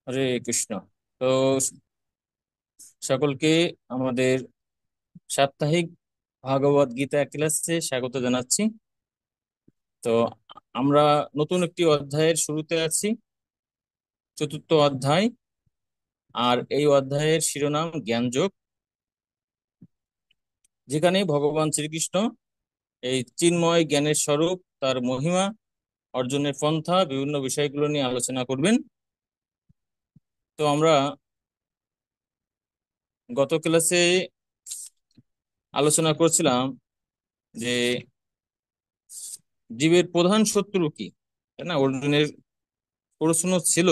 হরে কৃষ্ণ। তো সকলকে আমাদের সাপ্তাহিক ভাগবত গীতা ক্লাসে স্বাগত জানাচ্ছি। তো আমরা নতুন একটি অধ্যায়ের শুরুতে আছি, চতুর্থ অধ্যায়। আর এই অধ্যায়ের শিরোনাম জ্ঞানযোগ, যেখানে ভগবান শ্রীকৃষ্ণ এই চিন্ময় জ্ঞানের স্বরূপ, তার মহিমা, অর্জনের পন্থা, বিভিন্ন বিষয়গুলো নিয়ে আলোচনা করবেন। তো আমরা গত ক্লাসে আলোচনা করছিলাম যে জীবের প্রধান শত্রু কি, তাই না? অর্জুনের প্রশ্ন ছিল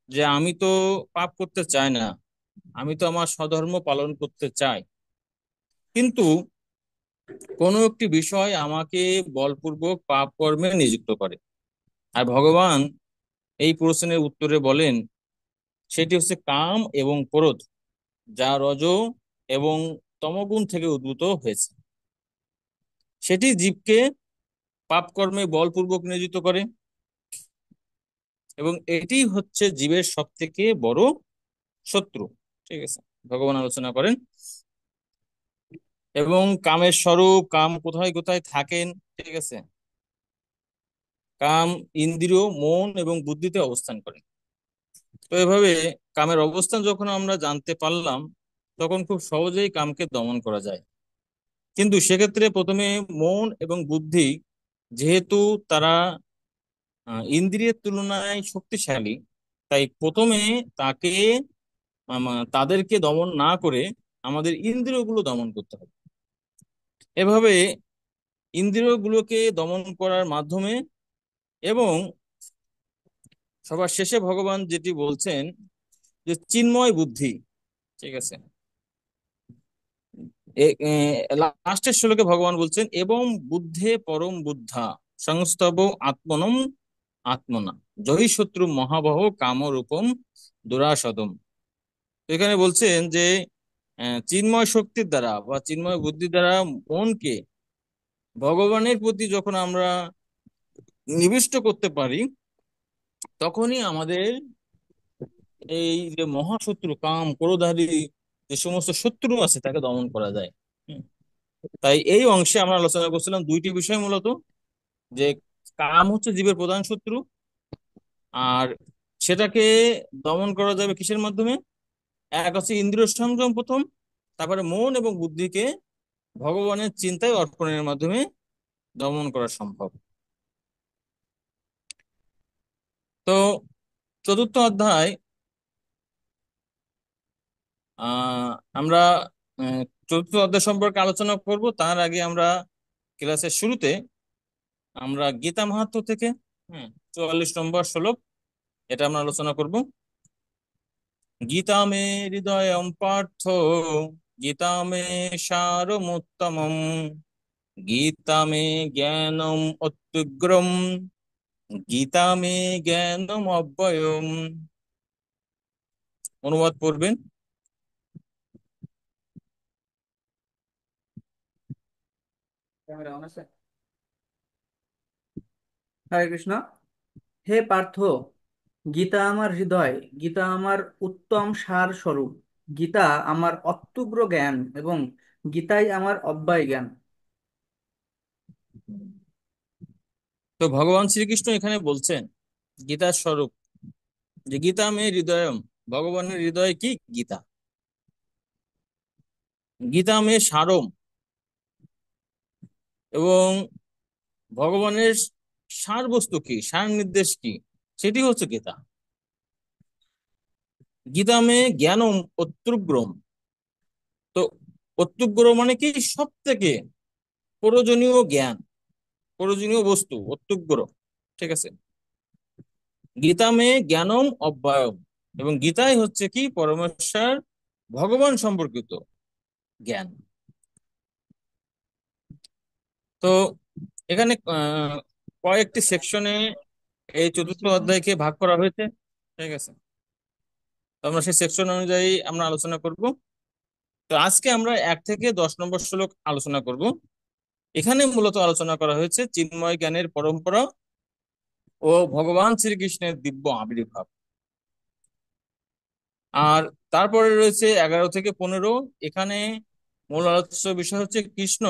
যে আমি তো পাপ করতে চাই না, আমি তো আমার স্বধর্ম পালন করতে চাই, কিন্তু কোনো একটি বিষয় আমাকে বলপূর্বক পাপ কর্মে নিযুক্ত করে। আর ভগবান এই প্রশ্নের উত্তরে বলেন, সেটি হচ্ছে কাম এবং ক্রোধ, যা রজ এবং তমগুণ থেকে উদ্ভূত হয়েছে। সেটি জীবকে পাপ কর্মে বলপূর্বক নিয়োজিত করে, এবং এটি হচ্ছে জীবের সব থেকে বড় শত্রু। ঠিক আছে, ভগবান আলোচনা করেন। এবং কামের স্বরূপ, কাম কোথায় কোথায় থাকেন, ঠিক আছে? কাম ইন্দ্রিয়, মন এবং বুদ্ধিতে অবস্থান করেন। তো এভাবে কামের অবস্থান যখন আমরা জানতে পারলাম, তখন খুব সহজেই কামকে দমন করা যায়। কিন্তু সেক্ষেত্রে প্রথমে মন এবং বুদ্ধি, যেহেতু তারা ইন্দ্রিয়ের তুলনায় শক্তিশালী, তাই প্রথমে তাকে তাদেরকে দমন না করে আমাদের ইন্দ্রিয়গুলো দমন করতে হবে। এভাবে ইন্দ্রিয়গুলোকে দমন করার মাধ্যমে, এবং সবার শেষে ভগবান যেটি বলছেন যে চিন্ময় বুদ্ধি, ঠিক আছে, লাস্টের শ্লোকে ভগবান বলছেন এবং বুদ্ধে পরম বুদ্ধা সংস্তব আত্মনম আত্মনা জয়ী শত্রু মহাবহ কামরূপম দুরাসদম। তো এখানে বলছেন যে চিন্ময় শক্তির দ্বারা বা চিন্ময় বুদ্ধির দ্বারা মনকে ভগবানের প্রতি যখন আমরা নিবিষ্ট করতে পারি, তখনই আমাদের এই যে মহাশত্রু কাম ক্রোধাদি যে সমস্ত শত্রু আছে তাকে দমন করা যায়। হুম। তাই এই অংশে আমরা আলোচনা করছিলাম দুইটি বিষয় মূলত, যে কাম হচ্ছে জীবের প্রধান শত্রু, আর সেটাকে দমন করা যাবে কিসের মাধ্যমে? এক হচ্ছে ইন্দ্রিয় সংযম প্রথম, তারপরে মন এবং বুদ্ধিকে ভগবানের চিন্তায় অর্পণের মাধ্যমে দমন করা সম্ভব। তো চতুর্থ অধ্যায় আহ আমরা আহ, চতুর্থ অধ্যায় সম্পর্কে আলোচনা করব। তার আগে আমরা ক্লাসের শুরুতে আমরা গীতা মাহাত্ম্য থেকে 44 নম্বর শ্লোক, এটা আমরা আলোচনা করব। গীতা মে হৃদয়ম পার্থ, গীতা মে সারমুত্তমম, গীতা মে জ্ঞানম অত্যুগ্রম, গীতা মে জ্ঞানম অব্যয়ম। অনুবাদ করবেন। ক্যামেরা অন আছে। হরে কৃষ্ণ। হে পার্থ, গীতা আমার হৃদয়, গীতা আমার উত্তম সার স্বরূপ, গীতা আমার অত্যুগ্র জ্ঞান এবং গীতাই আমার অব্যয় জ্ঞান। তো ভগবান শ্রীকৃষ্ণ এখানে বলছেন গীতার স্বরূপ, যে গীতা মে হৃদয়ম, ভগবানের হৃদয় কি? গীতা। গীতা মে সারম, এবং ভগবানের সার বস্তু কি, সার নির্দেশ কি, সেটি হচ্ছে গীতা। গীতা মে জ্ঞানম অত্যুগ্রম। তো অত্যুগ্র মানে কি? সব থেকে প্রয়োজনীয় জ্ঞান, প্রয়োজনীয় বস্তু অত্যুগ্র, ঠিক আছে। গীতা মে জ্ঞানম অব্যয়ম, এবং গীতাই হচ্ছে কি? পরমেশ্বর ভগবান সম্পর্কিত জ্ঞান। তো এখানে কয়েকটি সেকশনে এই চতুর্থ অধ্যায়কে ভাগ করা হয়েছে, ঠিক আছে। তো আমরা সেই সেকশন অনুযায়ী আমরা আলোচনা করব। তো আজকে আমরা 1 থেকে 10 নম্বর শ্লোক আলোচনা করব। এখানে মূলত আলোচনা করা হয়েছে চিন্ময় জ্ঞানের পরম্পরা ও ভগবান শ্রীকৃষ্ণের দিব্য আবির্ভাব। আর তারপরে রয়েছে 11 থেকে 15। এখানে মূল আলোচ্য বিষয় হচ্ছে কৃষ্ণ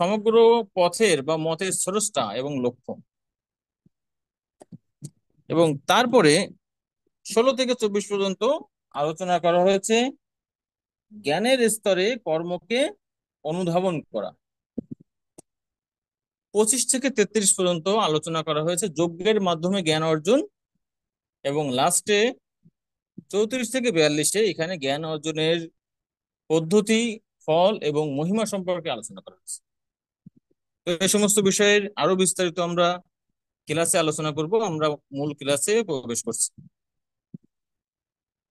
সমগ্র পথের বা মতের স্রষ্টা এবং লক্ষ্য। এবং তারপরে 16 থেকে 24 পর্যন্ত আলোচনা করা হয়েছে জ্ঞানের স্তরে কর্মকে অনুধাবন করা। 25 থেকে 33 পর্যন্ত আলোচনা করা হয়েছে যজ্ঞের মাধ্যমে জ্ঞান অর্জন। এবং লাস্টে 34 থেকে 42 এখানে জ্ঞান অর্জনের পদ্ধতি, ফল এবং মহিমা সম্পর্কে আলোচনা করা হয়েছে। তো এই সমস্ত বিষয়ের আরো বিস্তারিত আমরা ক্লাসে আলোচনা করব। আমরা মূল ক্লাসে প্রবেশ করছি।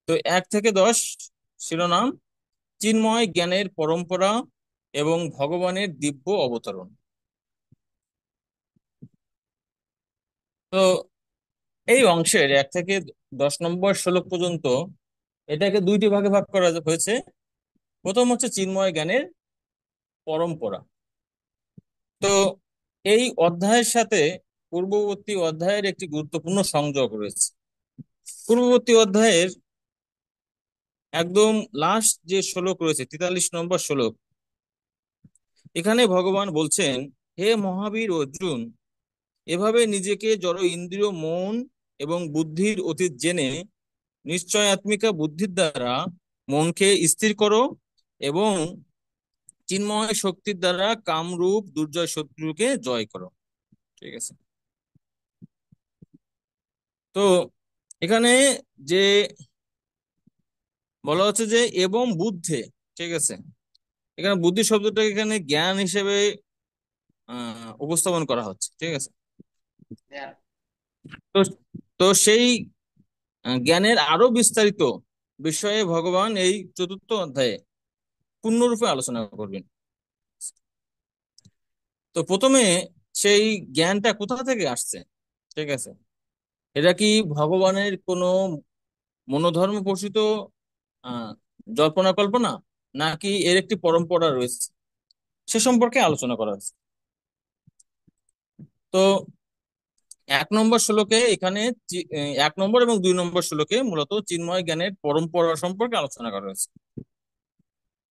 তো 1 থেকে 10 শিরোনাম: চিন্ময় জ্ঞানের পরম্পরা এবং ভগবানের দিব্য অবতরণ। তো এই অংশের 1 থেকে 10 নম্বর শ্লোক পর্যন্ত এটাকে দুইটি ভাগে ভাগ করা হয়েছে। প্রথম হচ্ছে চিন্ময় জ্ঞানের পরম্পরা। তো এই অধ্যায়ের সাথে পূর্ববর্তী অধ্যায়ের একটি গুরুত্বপূর্ণ সংযোগ রয়েছে। পূর্ববর্তী অধ্যায়ের একদম লাস্ট যে শ্লোক রয়েছে, 43 নম্বর শ্লোক, এখানে ভগবান বলছেন, হে মহাবীর অর্জুন, এভাবে নিজেকে জড় ইন্দ্রিয়, মন এবং বুদ্ধির অতীত জেনে নিশ্চয়াত্মিকা বুদ্ধির দ্বারা মনকে স্থির করো এবং চিন্ময় শক্তির দ্বারা কামরূপ দুর্জয় শত্রুকে জয় করো। ঠিক আছে। তো এখানে যে বলা হচ্ছে যে এবং বুদ্ধে, ঠিক আছে, এখানে বুদ্ধি শব্দটাকে এখানে জ্ঞান হিসেবে উপস্থাপন করা হচ্ছে। ঠিক আছে। তো তো সেই জ্ঞানের আরো বিস্তারিত বিষয়ে ভগবান এই 4র্থ অধ্যায়ে পূর্ণরূপে আলোচনা করবেন। তো প্রথমে সেই জ্ঞানটা কোথা থেকে আসছে? ঠিক আছে, এটা কি ভগবানের কোনো মনোধর্ম প্রসূত আহ জল্পনা কল্পনা, নাকি এর একটি পরম্পরা রয়েছে, সে সম্পর্কে আলোচনা করা হয়েছে। তো 1 নম্বর শ্লোকে এখানে 1 নম্বর এবং 2 নম্বর শ্লোকে মূলত চিন্ময় জ্ঞানের পরম্পরা সম্পর্কে আলোচনা করা হয়েছে।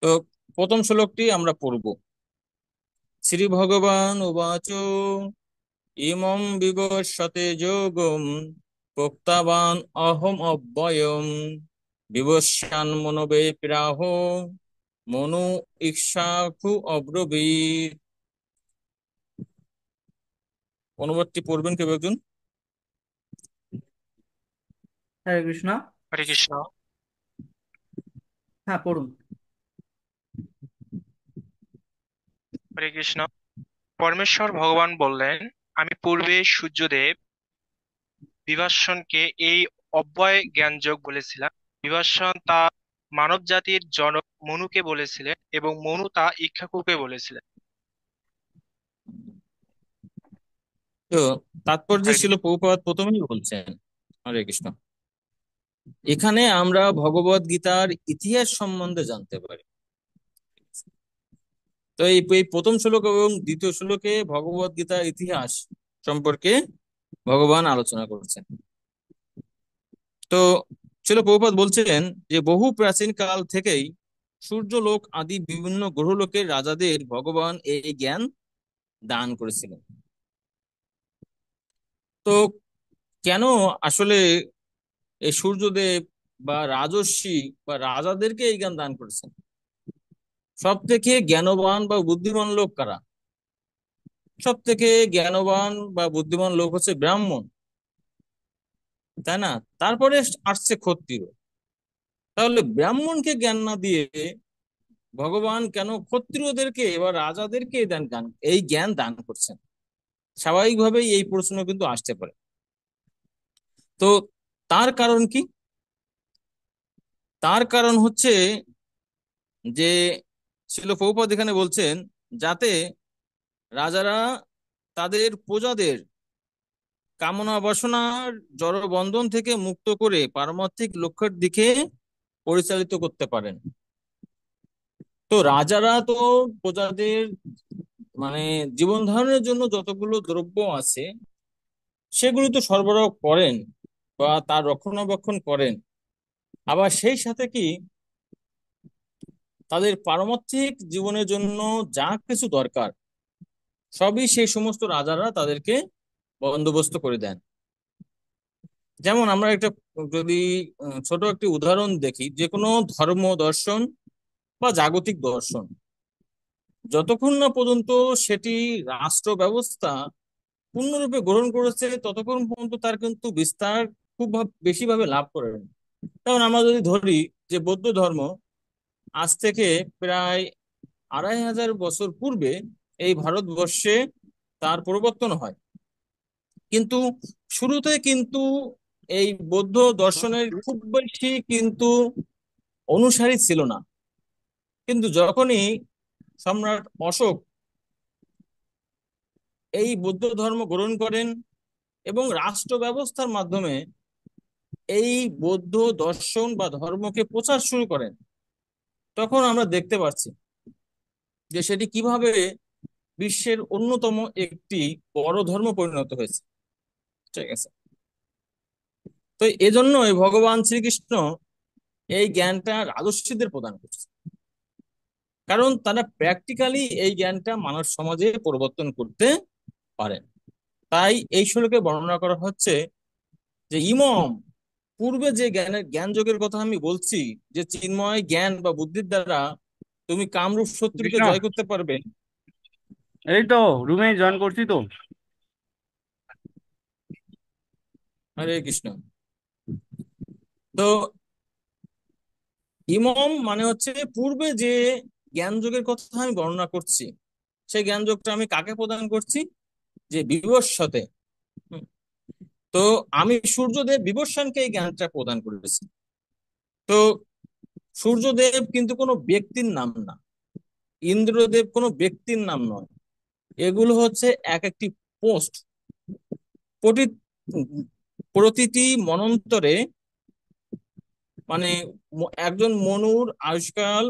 তো প্রথম শ্লোকটি আমরা পড়ব। শ্রী ভগবান উবাচ, ইমং বিবস্বতে যোগম প্রক্তাবান অহম অব্যয়ম বিবস্বান মনোবে প্রাহ মনু ইক্ষ্বাকু অব্রবীত। অনুবাদটি পড়বেন কেউ একজন? হরে কৃষ্ণ। হরে কৃষ্ণ। হ্যাঁ, পড়ুন। হরে কৃষ্ণ। পরমেশ্বর ভগবান বললেন, আমি পূর্বে সূর্যদেব বিভাসনকে এই অব্যয় জ্ঞানযোগ বলেছিলাম। বিভাসন তা মানব জাতির জনক মনুকে বলেছিলেন এবং মনু তা ইক্ষ্বাকুকে বলেছিলেন। তো তাৎপর্য হরে ছিল, কৃষ্ণ। প্রভুপাদ প্রথমেই বলছেন, হরে কৃষ্ণ, এখানে আমরা ভগবদ গীতার ইতিহাস সম্বন্ধে জানতে পারি। তো এই এই প্রথম শ্লোক এবং দ্বিতীয় শ্লোকে ভগবদ গীতার ইতিহাস সম্পর্কে ভগবান আলোচনা করছেন। তো প্রভুপাদ বলছিলেন যে বহু প্রাচীন কাল থেকেই সূর্যলোক আদি বিভিন্ন গ্রহলোকের রাজাদের ভগবান এই জ্ঞান দান করেছিলেন। তো কেন আসলে এই সূর্যদেব বা রাজর্ষি বা রাজাদেরকে এই জ্ঞান দান করেছেন? সব থেকে জ্ঞানবান বা বুদ্ধিমান লোক কারা? সব থেকে জ্ঞানবান বা বুদ্ধিমান লোক হচ্ছে ব্রাহ্মণ, তাই না? তারপরে আসছে ক্ষত্রিয়। তাহলে ব্রাহ্মণকে জ্ঞান না দিয়ে ভগবান কেন ক্ষত্রিয়দেরকে বা রাজাদেরকে এই জ্ঞান দান করছেন? স্বাভাবিকভাবেই এই প্রশ্ন কিন্তু আসতে পারে। তো তার কারণ কি? তার কারণ হচ্ছে যে শিল প্রভুপাদ এখানে বলছেন, যাতে রাজারা তাদের প্রজাদের কামনা বাসনার জড় বন্ধন থেকে মুক্ত করে পারমার্থিক লক্ষ্যের দিকে পরিচালিত করতে পারেন। তো রাজারা তো প্রজাদের মানে জীবন ধারণের জন্য যতগুলো দ্রব্য আছে সেগুলো তো সরবরাহ করেন বা তার রক্ষণাবেক্ষণ করেন। আবার সেই সাথে কি তাদের পারমার্থিক জীবনের জন্য যা কিছু দরকার সবই সেই সমস্ত রাজারা তাদেরকে বন্দোবস্ত করে দেন। যেমন আমরা একটা যদি ছোট একটি উদাহরণ দেখি, যে কোনো ধর্ম দর্শন বা জাগতিক দর্শন যতক্ষণ না পর্যন্ত সেটি রাষ্ট্র ব্যবস্থা পূর্ণরূপে গ্রহণ করেছে ততক্ষণ পর্যন্ত তার কিন্তু বিস্তার খুব বেশি ভাবে লাভ করেনি। যেমন আমরা যদি ধরি যে বৌদ্ধ ধর্ম আজ থেকে প্রায় 2500 বছর পূর্বে এই ভারতবর্ষে তার প্রবর্তন হয়, কিন্তু শুরুতে কিন্তু এই বৌদ্ধ দর্শনের খুব বেশি কিন্তু অনুসারী ছিল না। কিন্তু যখনই সম্রাট অশোক এই বৌদ্ধ ধর্ম গ্রহণ করেন এবং রাষ্ট্র ব্যবস্থার মাধ্যমে এই বৌদ্ধ দর্শন বা ধর্মকে প্রচার শুরু করেন, তখন আমরা দেখতে পাচ্ছি যে সেটি কিভাবে বিশ্বের অন্যতম একটি বড় ধর্ম পরিণত হয়েছে। ঠিক আছে। তো এজন্যই ভগবান শ্রীকৃষ্ণ এই জ্ঞানটা রাজর্ষিদের প্রদান করছে, কারণ তারা প্র্যাকটিক্যালি এই জ্ঞানটা মানব সমাজে পরিবর্তন করতে পারেন। তাই এই শ্লোকে বর্ণনা করা হচ্ছে যে ইমম, পূর্বে যে জ্ঞান যোগের কথা আমি বলছি, যে চিন্ময় জ্ঞান বা বুদ্ধির দ্বারা তুমি কামরূপ শত্রুকে কৃষ্ণ, জয় করতে পারবে। এই তো রুমে জয়েন করছি তো। হরে কৃষ্ণ। তো ইমম মানে হচ্ছে পূর্বে যে জ্ঞান যোগের কথা আমি বর্ণনা করছি, সেই জ্ঞান যোগটা আমি কাকে প্রদান করছি? যে বিবস্বতে। হুম। তো আমি সূর্যদেব বিবস্বানকে এই জ্ঞানটা প্রদান করেছি। তো সূর্যদেব কিন্তু কোনো ব্যক্তির নাম না, ইন্দ্রদেব কোনো ব্যক্তির নাম নয়, এগুলো হচ্ছে এক একটি পোস্ট। প্রতি প্রতিটি মনন্তরে মানে একজন মনুর আয়ুষ্কাল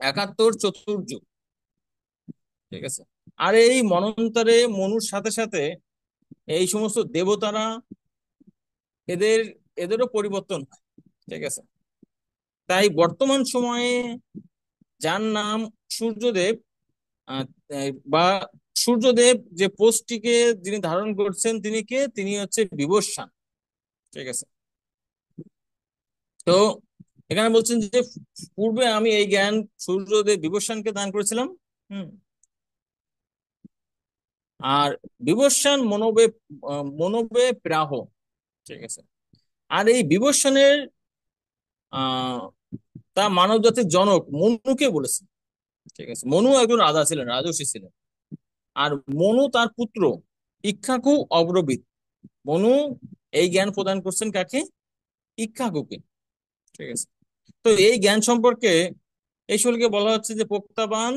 71 চতুর্যুগ। ঠিক আছে। আর এই মনন্তরে মনুর সাথে সাথে এই সমস্ত দেবতারা এদের এদেরও পরিবর্তন হয়। ঠিক আছে। তাই বর্তমান সময়ে যার নাম সূর্যদেব, আহ, বা সূর্যদেব যে পোস্টটিকে যিনি ধারণ করছেন তিনি কে? তিনি হচ্ছে বিবস্বান। ঠিক আছে। তো এখানে বলছেন যে পূর্বে আমি এই জ্ঞান সূর্যদেব বিবস্বানকে দান করেছিলাম। হুম। আর বিবস্বান মনোবে মনোবে প্রাহ। ঠিক আছে। আর এই বিবস্বানের আহ তা মানব জাতির জনক মনুকে বলেছে। ঠিক আছে। মনু একজন রাজা ছিলেন, রাজর্ষি ছিলেন। আর মনু তার পুত্র ইক্ষ্বাকু অগ্রবিদ। মনু এই জ্ঞান প্রদান করছেন কাকে? ইক্ষ্বাকুকে। ঠিক আছে। তো এই জ্ঞান সম্পর্কে এই শ্লোকে বলা হচ্ছে যে প্রক্তাবান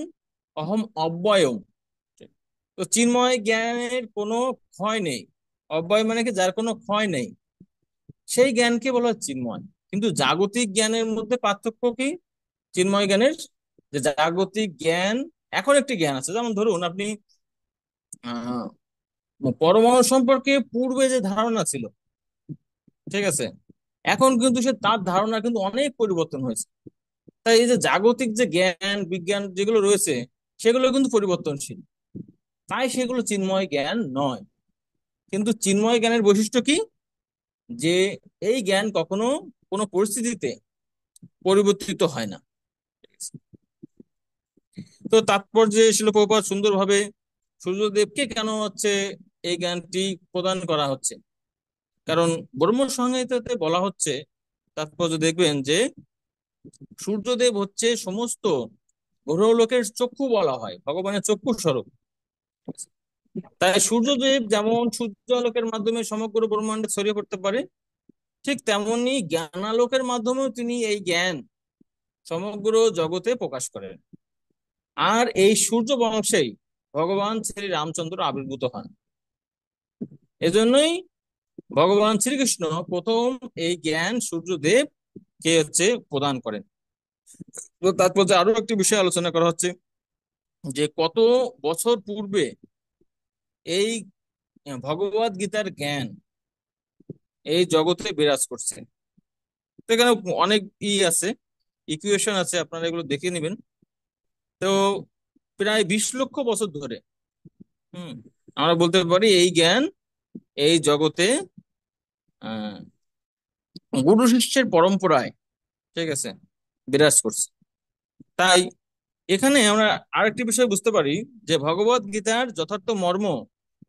অহম অব্যয়ম। তো চিন্ময় জ্ঞানের কোনো ক্ষয় নেই। অব্যয় মানে কি? যার কোনো ক্ষয় নেই, সেই জ্ঞানকে বলা হয় চিন্ময়। কিন্তু জাগতিক জ্ঞানের মধ্যে পার্থক্য কি চিন্ময় জ্ঞানের? যে জাগতিক জ্ঞান এখন একটি জ্ঞান আছে, যেমন ধরুন আপনি আহ পরমাণু সম্পর্কে পূর্বে যে ধারণা ছিল, ঠিক আছে, এখন কিন্তু সে তার ধারণা কিন্তু অনেক পরিবর্তন হয়েছে। তাই এই যে জাগতিক যে জ্ঞান বিজ্ঞান যেগুলো রয়েছে সেগুলো কিন্তু পরিবর্তনশীল, তাই সেগুলো চিন্ময় জ্ঞান নয়। কিন্তু চিন্ময় জ্ঞানের বৈশিষ্ট্য কি? যে এই জ্ঞান কখনো কোনো পরিস্থিতিতে পরিবর্তিত হয় না। তো তাৎপর্যে শিল প্রভুপাদ সুন্দরভাবে সূর্যদেবকে কেন হচ্ছে এই জ্ঞানটি প্রদান করা হচ্ছে, কারণ ব্রহ্ম সংহিতাতে বলা হচ্ছে, তাৎপর্য দেখবেন যে সূর্যদেব হচ্ছে সমস্ত গ্রহলোকের চক্ষু, বলা হয় ভগবানের চক্ষু স্বরূপ। তাই সূর্যদেব যেমন সূর্যালোকের মাধ্যমে সমগ্র ব্রহ্মাণ্ডে ছড়িয়ে পড়তে পারে, ঠিক তেমনি জ্ঞানালোকের মাধ্যমেও তিনি এই জ্ঞান সমগ্র জগতে প্রকাশ করেন। আর এই সূর্য বংশেই ভগবান শ্রী রামচন্দ্র আবির্ভূত হন। এজন্যই ভগবান শ্রীকৃষ্ণ প্রথম এই জ্ঞান সূর্যদেব কে হচ্ছে প্রদান করেন। তো তারপর যে আরো একটি বিষয় আলোচনা করা হচ্ছে, যে কত বছর পূর্বে এই ভগবদ গীতার জ্ঞান এই জগতে বিরাজ করছে। তো এখানে অনেক আছে, ইকুয়েশন আছে, আপনারা এগুলো দেখে নেবেন। তো প্রায় 20 লক্ষ বছর ধরে হুম আমরা বলতে পারি এই জ্ঞান এই জগতে আহ গুরু শিষ্যের পরম্পরায়, ঠিক আছে, বিরাজ করছে। তাই এখানে আমরা আরেকটি বিষয় বুঝতে পারি যে ভগবত গীতার যথার্থ মর্ম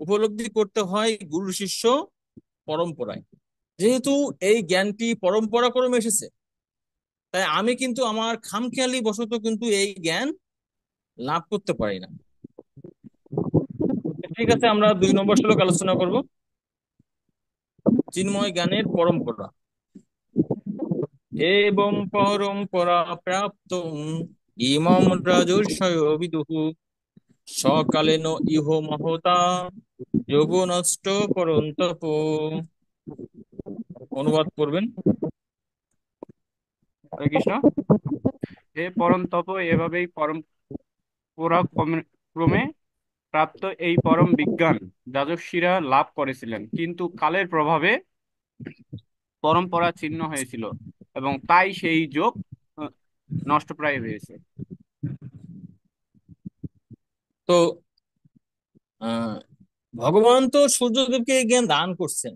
উপলব্ধি করতে হয় গুরু শিষ্য পরম্পরায়। যেহেতু এই জ্ঞানটি পরম্পরা ক্রমে এসেছে, তাই আমি কিন্তু আমার খামখেয়ালি বশত কিন্তু এই জ্ঞান লাভ করতে পারি না। ঠিক আছে, আমরা 2 নম্বর শ্লোক আলোচনা করব, চিন্ময় জ্ঞানের পরম্পরা। এবং পরম্পরা প্রাপ্ত ইমম রাজর্ষয় বিদুঃ সকালেন ইহ মহতা যোগ নষ্ট পরন্তপ। অনুবাদ করবেন। হরে কৃষ্ণ। হে পরম তপ, এভাবেই পরম ক্রমে প্রাপ্ত এই পরম বিজ্ঞান যাজকশিরা লাভ করেছিলেন, কিন্তু কালের প্রভাবে পরম্পরা ছিন্ন হয়েছিল এবং তাই সেই যোগ আহ, নষ্টপ্রায় হয়েছে। তো আহ ভগবান তো সূর্যদেবকে এই জ্ঞান দান করছেন,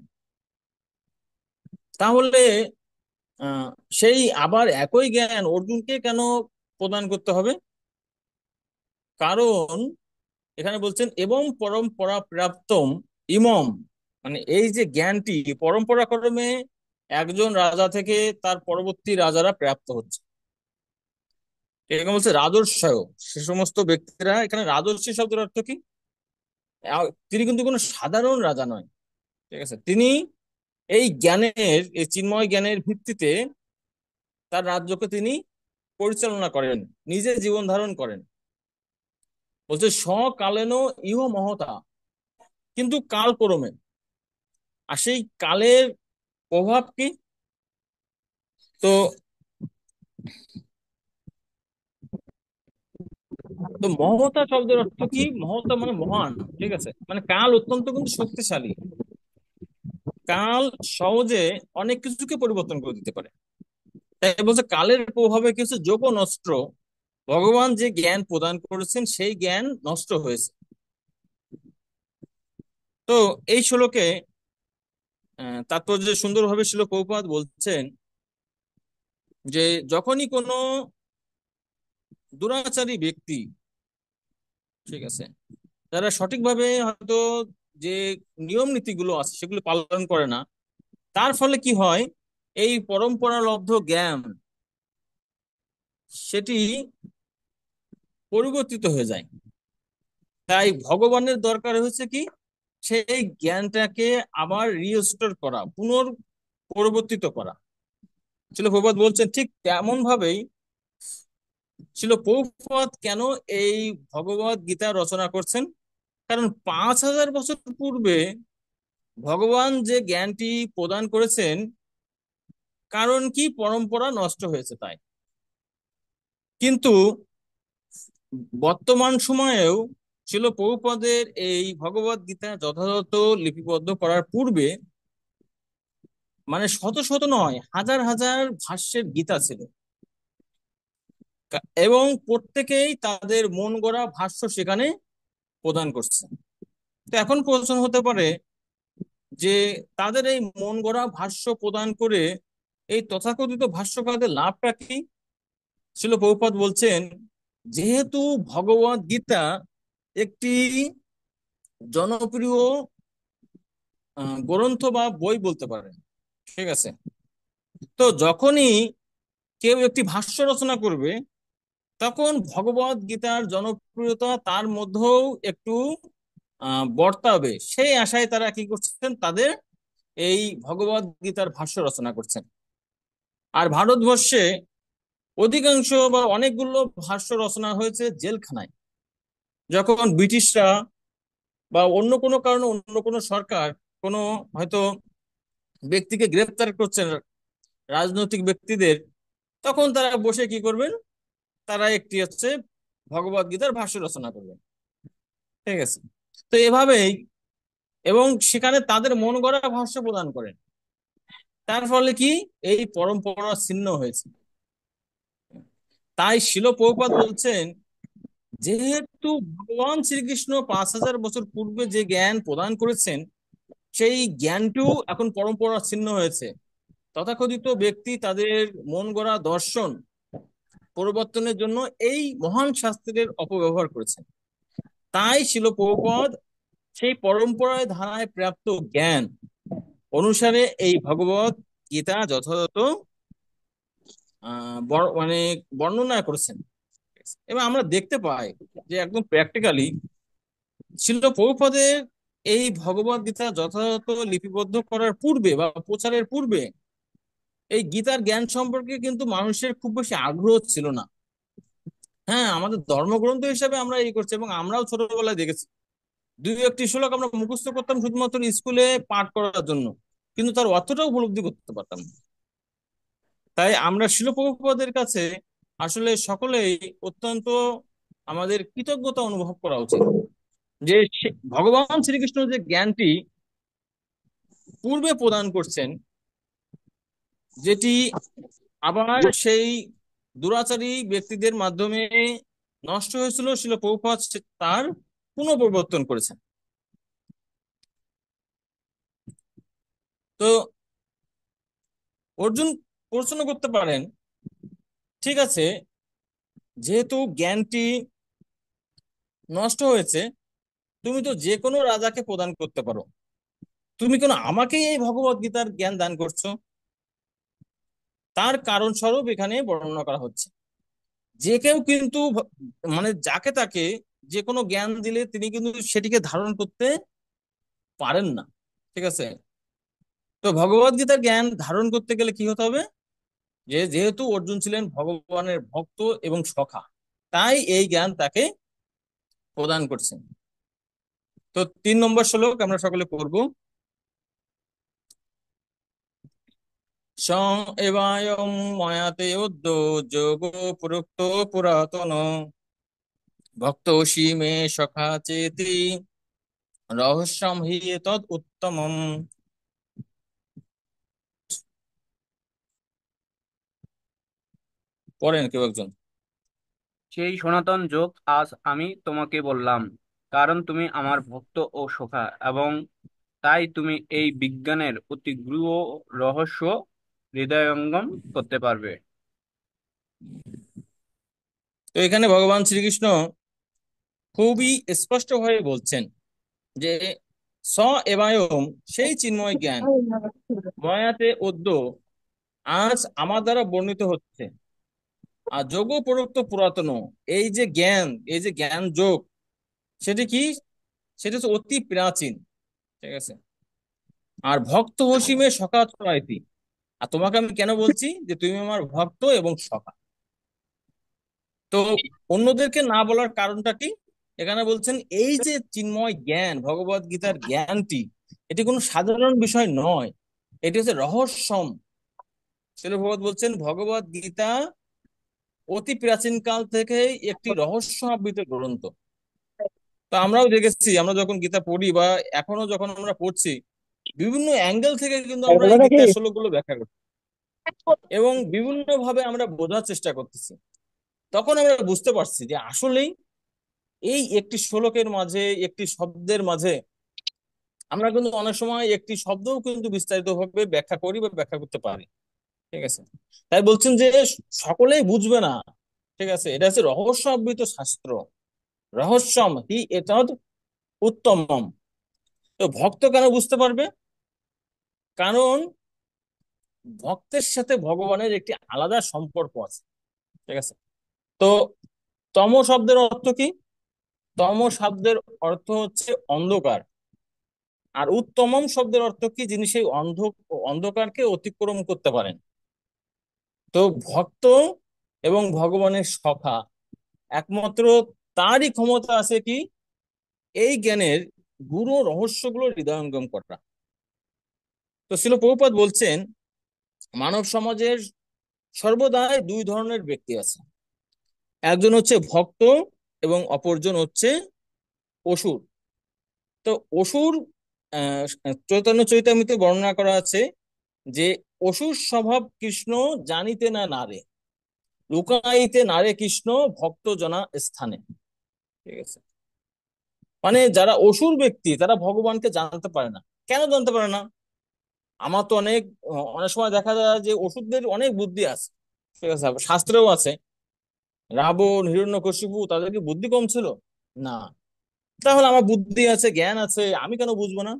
তাহলে আহ সেই আবার একই জ্ঞান অর্জুনকে কেন প্রদান করতে হবে? কারণ এখানে বলছেন এবং পরম্পরা প্রাপ্তম ইমম, মানে এই যে জ্ঞানটি পরম্পরা ক্রমে একজন রাজা থেকে তার পরবর্তী রাজারা প্রাপ্ত হচ্ছে। এখানে বলছে রাজর্ষয়, সে সমস্ত ব্যক্তিরা। এখানে রাজর্ষি শব্দের অর্থ কি? তিনি কিন্তু কোনো সাধারণ রাজা নয়, ঠিক আছে। তিনি এই জ্ঞানের, এই চিন্ময় জ্ঞানের ভিত্তিতে তার রাজ্যকে তিনি পরিচালনা করেন, নিজে জীবন ধারণ করেন। বলছে সকালেন ইহ মহতা, কিন্তু কাল ক্রমে। আর সেই কালের প্রভাব কি? তো তো মহতা শব্দের অর্থ কি? মহতা মানে মহান, ঠিক আছে। মানে কাল অত্যন্ত কিন্তু শক্তিশালী। কাল সহজে অনেক কিছুকে পরিবর্তন করে দিতে পারে। তাই বলছে কালের প্রভাবে কিছু যোগ নষ্ট, ভগবান যে জ্ঞান প্রদান করেছেন সেই জ্ঞান নষ্ট হয়েছে। তো এই শ্লোকে তাৎপর্য সুন্দরভাবে শ্রীল প্রভুপাদ বলছেন যে যখনই কোনো দুরাচারী ব্যক্তি, ঠিক আছে, যারা সঠিকভাবে হয়তো যে নিয়ম নীতিগুলো আছে সেগুলো পালন করে না, তার ফলে কি হয়, এই পরম্পরালব্ধ জ্ঞান সেটি পরিবর্তিত হয়ে যায়। তাই ভগবানের দরকার হচ্ছে কি, সেই জ্ঞানটাকে আবার রিস্টোর করা, পরিবর্তিত করা। ছিল প্রভুপাদ বলছেন ঠিক তেমন ভাবেই ছিল প্রভুপাদ কেন এই ভগবত গীতা রচনা করছেন। কারণ 5,000 বছর পূর্বে ভগবান যে জ্ঞানটি প্রদান করেছেন, কারণ কি পরম্পরা নষ্ট হয়েছে তাই। কিন্তু বর্তমান সময়েও ছিল প্রভুপাদের এই ভগবত গীতা যথাযথ লিপিবদ্ধ করার পূর্বে, মানে শত শত নয়, হাজার হাজার ভাষ্যের গীতা ছিল, এবং প্রত্যেকেই তাদের মন গড়া ভাষ্য সেখানে প্রদান করছে। তো এখন প্রশ্ন হতে পারে যে তাদের এই মন গড়া ভাষ্য প্রদান করে এই তথাকথিত ভাষ্যকারদের লাভটা কি? ছিল প্রভুপাদ বলছেন যেহেতু ভগবত গীতা একটি জনপ্রিয় গ্রন্থ বা বই বলতে পারেন, ঠিক আছে। তো যখনই কেউ একটি ভাষ্য রচনা করবে, তখন ভগবত গীতার জনপ্রিয়তা তার মধ্যেও একটু বর্তাবে, সেই আশায় তারা কি করছেন, তাদের এই ভগবত গীতার ভাষ্য রচনা করছেন। আর ভারতবর্ষে অধিকাংশ বা অনেকগুলো ভাষ্য রচনা হয়েছে জেলখানায়, যখন ব্রিটিশরা বা অন্য কোনো কারণে অন্য কোনো সরকার কোনো হয়তো ব্যক্তিকে গ্রেফতার করছেন, রাজনৈতিক ব্যক্তিদের, তখন তারা বসে কি করবেন, তারা একটি হচ্ছে ভগবত গীতার ভাষ্য রচনা করবেন, ঠিক আছে। তো এভাবেই, এবং সেখানে তাদের মন গড়া ভাষ্য প্রদান করেন। তার ফলে কি এই পরম্পরা ছিন্ন হয়েছে। তাই শিল প্রভুপাদ বলছেন, যেহেতু ভগবান শ্রীকৃষ্ণ 5,000 বছর পূর্বে যে জ্ঞান প্রদান করেছেন, সেই জ্ঞানটিও এখন পরম্পরা ছিন্ন হয়েছে। তথাকথিত ব্যক্তি তাদের মন গড়া দর্শন পরিবর্তনের জন্য এই মহান শাস্ত্রের অপব্যবহার করেছেন। তাই শিল প্রভুপাদ সেই পরম্পরায় ধারায় প্রাপ্ত জ্ঞান অনুসারে এই ভগবত গীতা যথাযথ মানে বর্ণনা করেছেন। এবং আমরা দেখতে পাই যে একদম প্র্যাকটিক্যালি শিল প্রভুপাদের এই ভগবত গীতা যথাযথ লিপিবদ্ধ করার পূর্বে বা প্রচারের পূর্বে এই গীতার জ্ঞান সম্পর্কে কিন্তু মানুষের খুব বেশি আগ্রহ ছিল না। হ্যাঁ, আমাদের ধর্মগ্রন্থ হিসেবে আমরা এই করছি, এবং আমরাও ছোটবেলায় দেখেছি দুই একটি শ্লোক আমরা মুখস্থ করতাম শুধুমাত্র স্কুলে পাঠ করার জন্য, কিন্তু তার অর্থটাও উপলব্ধি করতে পারতাম না। তাই আমরা শিল প্রভুপাদের কাছে আসলে সকলেই অত্যন্ত আমাদের কৃতজ্ঞতা অনুভব করা উচিত, যে ভগবান শ্রীকৃষ্ণ যে জ্ঞানটি পূর্বে প্রদান করছেন, যেটি আবার সেই দুরাচারী ব্যক্তিদের মাধ্যমে নষ্ট হয়েছিল, শিল প্রভুপাদ তার পুনঃপ্রবর্তন করেছেন। তো অর্জুন প্রশ্ন করতে পারেন, ঠিক আছে, যেহেতু জ্ঞানটি নষ্ট হয়েছে, তুমি তো যে কোনো রাজাকে প্রদান করতে পারো, তুমি কেন আমাকেই এই ভগবত গীতার জ্ঞান দান করছো? তার কারণ স্বরূপ এখানে বর্ণনা করা হচ্ছে। যে কেউ কিন্তু মানে যাকে তাকে যে কোনো জ্ঞান দিলে তিনি কিন্তু সেটিকে ধারণ করতে পারেন না। ঠিক আছে? তো ভগবত গীতার জ্ঞান ধারণ করতে গেলে কি হতে হবে? যেহেতু অর্জুন ছিলেন ভগবানের ভক্ত এবং সখা, তাই এই জ্ঞান তাকে প্রদান করছেন। তো 3 নম্বর শ্লোক আমরা সকলে পড়বো। সং এবায়ং ময়াতে উদ্য যোগ পুরুক্ত পুরাতন ভক্তোসি মে সখা চেতি রহস্যম হি তদ উত্তমম। পড়েন কেউ একজন। সেই সনাতন যোগ আজ আমি তোমাকে বললাম, কারণ তুমি আমার ভক্ত ও সখা, এবং তাই তুমি এই বিজ্ঞানের অতি গূঢ় রহস্য হৃদয়ঙ্গম করতে পারবে। তো এখানে ভগবান শ্রীকৃষ্ণ খুবই স্পষ্ট ভাবে বলছেন যে স এবায়ম, সেই চিন্ময় জ্ঞান, ময়াতে অদ্য, আজ আমার দ্বারা বর্ণিত হচ্ছে, আর যোগ প্রযুক্ত পুরাতন, এই যে জ্ঞান, এই যে জ্ঞান যোগ, সেটি কি? সেটা হচ্ছে অতি প্রাচীন। ঠিক আছে? আর ভক্ত হসিমে সখা চরাইতি, আর তোমাকে আমি কেন বলছি যে তুমি আমার ভক্ত এবং সখা? তো অন্যদেরকে না বলার কারণটা কি? এখানে বলছেন এই যে চিন্ময় জ্ঞান, ভগবত গীতার জ্ঞানটি, এটি কোনো সাধারণ বিষয় নয়, এটি হচ্ছে রহস্যম। শিল ভগবত বলছেন ভগবত গীতা অতি প্রাচীন কাল থেকে একটি রহস্য আবৃত গ্রন্থ। তো আমরাও দেখেছি, আমরা যখন গীতা পড়ি বা এখনো যখন আমরা পড়ছি, বিভিন্ন অ্যাঙ্গেল থেকে কিন্তু আমরা এই গীতার শ্লোকগুলো ব্যাখ্যা করছি এবং বিভিন্ন ভাবে আমরা বোঝার চেষ্টা করতেছি। তখন আমরা বুঝতে পারছি যে আসলেই এই একটি শ্লোকের মাঝে, একটি শব্দের মাঝে আমরা কিন্তু অনেক সময় একটি শব্দও কিন্তু বিস্তারিত ভাবে ব্যাখ্যা করি বা ব্যাখ্যা করতে পারি। ঠিক আছে? তাই বলছেন যে সকলেই বুঝবে না। ঠিক আছে? এটা হচ্ছে রহস্য আবৃত শাস্ত্র, রহস্যম হি এতদ উত্তমম। তো ভক্ত কেন বুঝতে পারবে? কারণ ভক্তের সাথে ভগবানের একটি আলাদা সম্পর্ক আছে। ঠিক আছে? তো তম শব্দের অর্থ কি? তম শব্দের অর্থ হচ্ছে অন্ধকার। আর উত্তমম শব্দের অর্থ কি? যিনি সেই অন্ধকারকে অতিক্রম করতে পারেন। তো ভক্ত এবং ভগবানের সখা, একমাত্র তারই ক্ষমতা আছে কি এই জ্ঞানের গুরু রহস্যগুলো হৃদয়ঙ্গম করা। তো শিল প্রভুপাদ বলছেন মানব সমাজের সর্বদাই দুই ধরনের ব্যক্তি আছে, একজন হচ্ছে ভক্ত এবং অপরজন হচ্ছে অসুর। তো অসুর, চৈতন্য চৈতামৃতে বর্ণনা করা আছে যে অসুর স্বভাব কৃষ্ণ জানিতে না নারে, লুকাইতে নারে কৃষ্ণ ভক্ত জনা স্থানে। ঠিক আছে, মানে যারা অসুর ব্যক্তি তারা ভগবানকে জানতে পারে না। কেন জানতে পারে না? আমার তো অনেক সময় দেখা যায় যে অসুরদের অনেক বুদ্ধি আছে, ঠিক আছে, শাস্ত্রেও আছে। রাবণ, হিরণ্যকশিপু, তাদের কি বুদ্ধি কম ছিল? না। তাহলে আমার বুদ্ধি আছে, জ্ঞান আছে, আমি কেন বুঝবো না?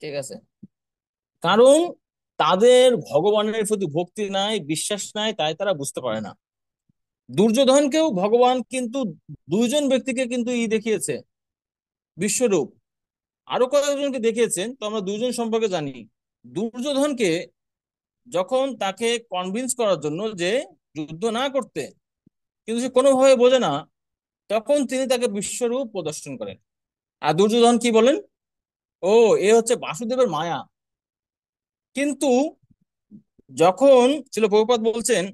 ঠিক আছে, কারণ তাদের ভগবানের প্রতি ভক্তি নাই, বিশ্বাস নাই, তাই তারা বুঝতে পারে না। দুর্যোধনকেও ভগবান কিন্তু দুইজন ব্যক্তিকে কিন্তু দেখিয়েছে, বিশ্বরূপ। আরো কয়েকজনকে দেখিয়েছেন, তো আমরা দুইজন সম্পর্কে জানি। দুর্যোধনকে যখন তাকে কনভিন্স করার জন্য যে যুদ্ধ না করতে, কিন্তু সে কোনোভাবে বোঝে না, তখন তিনি তাকে বিশ্বরূপ প্রদর্শন করেন। আর দুর্যোধন কি বলেন? ও, এ হচ্ছে বাসুদেবের মায়া। কিন্তু যখন ছিল, প্রভুপাদ বলছেন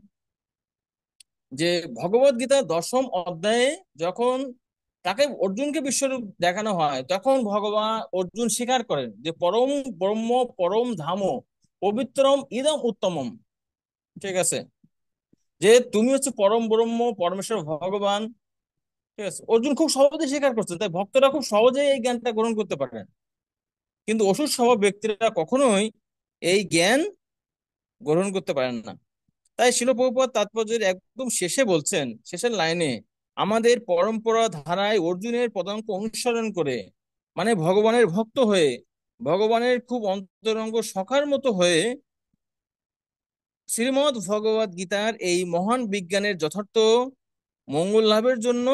যে ভগবত গীতার 10ম অধ্যায়ে যখন তাকে অর্জুনকে বিশ্বরূপ দেখানো হয়, তখন ভগবান অর্জুন স্বীকার করেন যে পরম ব্রহ্ম, পরম ধাম, পবিত্রম ইদম উত্তমম। ঠিক আছে, যে তুমি হচ্ছে পরম ব্রহ্ম, পরমেশ্বর ভগবান। ঠিক আছে, অর্জুন খুব সহজে স্বীকার করছে, তাই ভক্তরা খুব সহজেই এই জ্ঞানটা গ্রহণ করতে পারেন। কিন্তু অসুর স্বভাব ব্যক্তিরা কখনোই এই জ্ঞান গ্রহণ করতে পারেন না। তাই শিল প্রভুপাদ তাৎপর্যের একদম শেষে বলছেন, শেষের লাইনে, আমাদের পরম্পরা ধারায় অর্জুনের পদাঙ্ক অনুসরণ করে, মানে ভগবানের ভক্ত হয়ে, ভগবানের খুব অন্তরঙ্গ সখার মতো হয়ে, শ্রীমদ্ ভগবত গীতার এই মহান বিজ্ঞানের যথার্থ মঙ্গল লাভের জন্য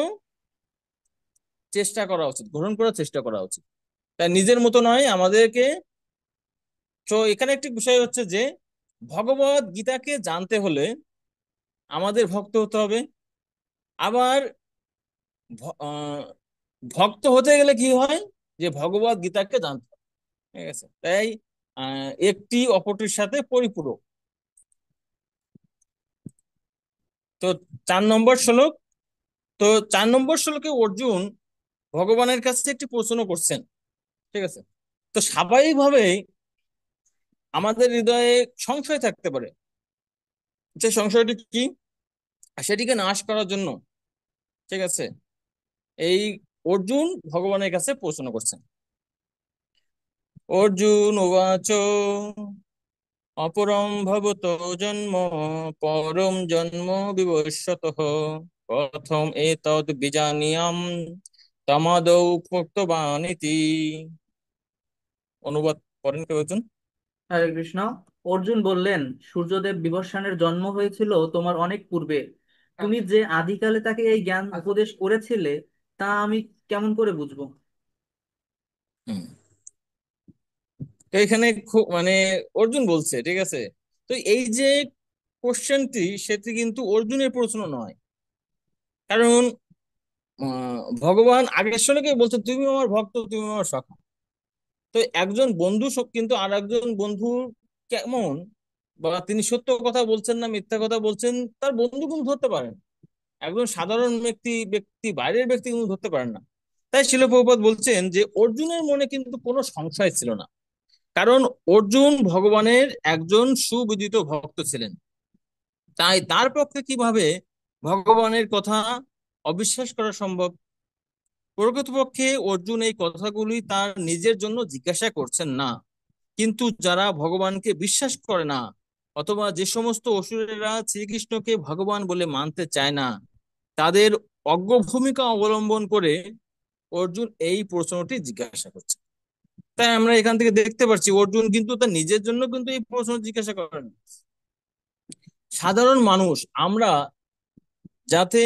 চেষ্টা করা উচিত, গ্রহণ করার চেষ্টা করা উচিত। তাই নিজের মতো নয় আমাদেরকে। তো এখানে একটি বিষয় হচ্ছে যে ভগবত গীতাকে জানতে হলে আমাদের ভক্ত হতে হবে। আবার ভক্ত হতে গেলে কি হয়, যে ভগবত গীতাকে জানতে হবে। ঠিক আছে, তাই একটি অপরটির সাথে পরিপূরক। তো 4 নম্বর শ্লোক। তো 4 নম্বর শ্লোকে অর্জুন ভগবানের কাছে একটি প্রশ্ন করছেন। ঠিক আছে, তো স্বাভাবিকভাবেই আমাদের হৃদয়ে সংশয় থাকতে পারে, যে সংশয়টি কি, সেটিকে নাশ করার জন্য, ঠিক আছে, এই অর্জুন ভগবানের কাছে প্রশ্ন করছেন। অর্জুন উবাচ, অপরম ভবতো জন্ম, পরম জন্ম বিবস্বতঃ, কথম এতদ বিজানীয়াম তমাদৌ প্রোক্তবানিতি। অনুবাদ করেন কেউ একজন? হরে কৃষ্ণ। অর্জুন বললেন, সূর্যদেব বিবস্বানের জন্ম হয়েছিল তোমার অনেক পূর্বে। তুমি যে আদিকালে তাকে এই জ্ঞান উপদেশ করেছিলে, তা আমি কেমন করে বুঝবো? হুম। তো এখানে খুব অর্জুন বলছে, ঠিক আছে, তো এই যে কোশ্চেনটি, সেটি কিন্তু অর্জুনের প্রশ্ন নয়। কারণ ভগবান আগের শ্লোকে বলছে, তুমি আমার ভক্ত, তুমি আমার সখা। তো একজন বন্ধু কিন্তু আর একজন বন্ধু কেমন, বা তিনি সত্য কথা বলছেন না মিথ্যা কথা বলছেন, তার বন্ধু কিন্তু ধরতে পারেন। একজন সাধারণ ব্যক্তি ব্যক্তি বাইরের ব্যক্তি কিন্তু ধরতে পারেন না। তাই শিল প্রভুপাদ বলছেন যে অর্জুনের মনে কিন্তু কোনো সংশয় ছিল না, কারণ অর্জুন ভগবানের একজন সুবিদিত ভক্ত ছিলেন। তাই তার পক্ষে কিভাবে ভগবানের কথা অবিশ্বাস করা সম্ভব? প্রকৃতপক্ষে অর্জুন এই কথাগুলি তার নিজের জন্য জিজ্ঞাসা করছেন না, কিন্তু যারা ভগবানকে বিশ্বাস করে না, অথবা যে সমস্ত অসুরেরা শ্রীকৃষ্ণকে ভগবান বলে মানতে চায় না, তাদের অজ্ঞ ভূমিকা অবলম্বন করে অর্জুন এই প্রশ্নটি জিজ্ঞাসা করছে। তাই আমরা এখান থেকে দেখতে পাচ্ছি অর্জুন কিন্তু তার নিজের জন্য কিন্তু এই প্রশ্ন জিজ্ঞাসা করেন। সাধারণ মানুষ আমরা যাতে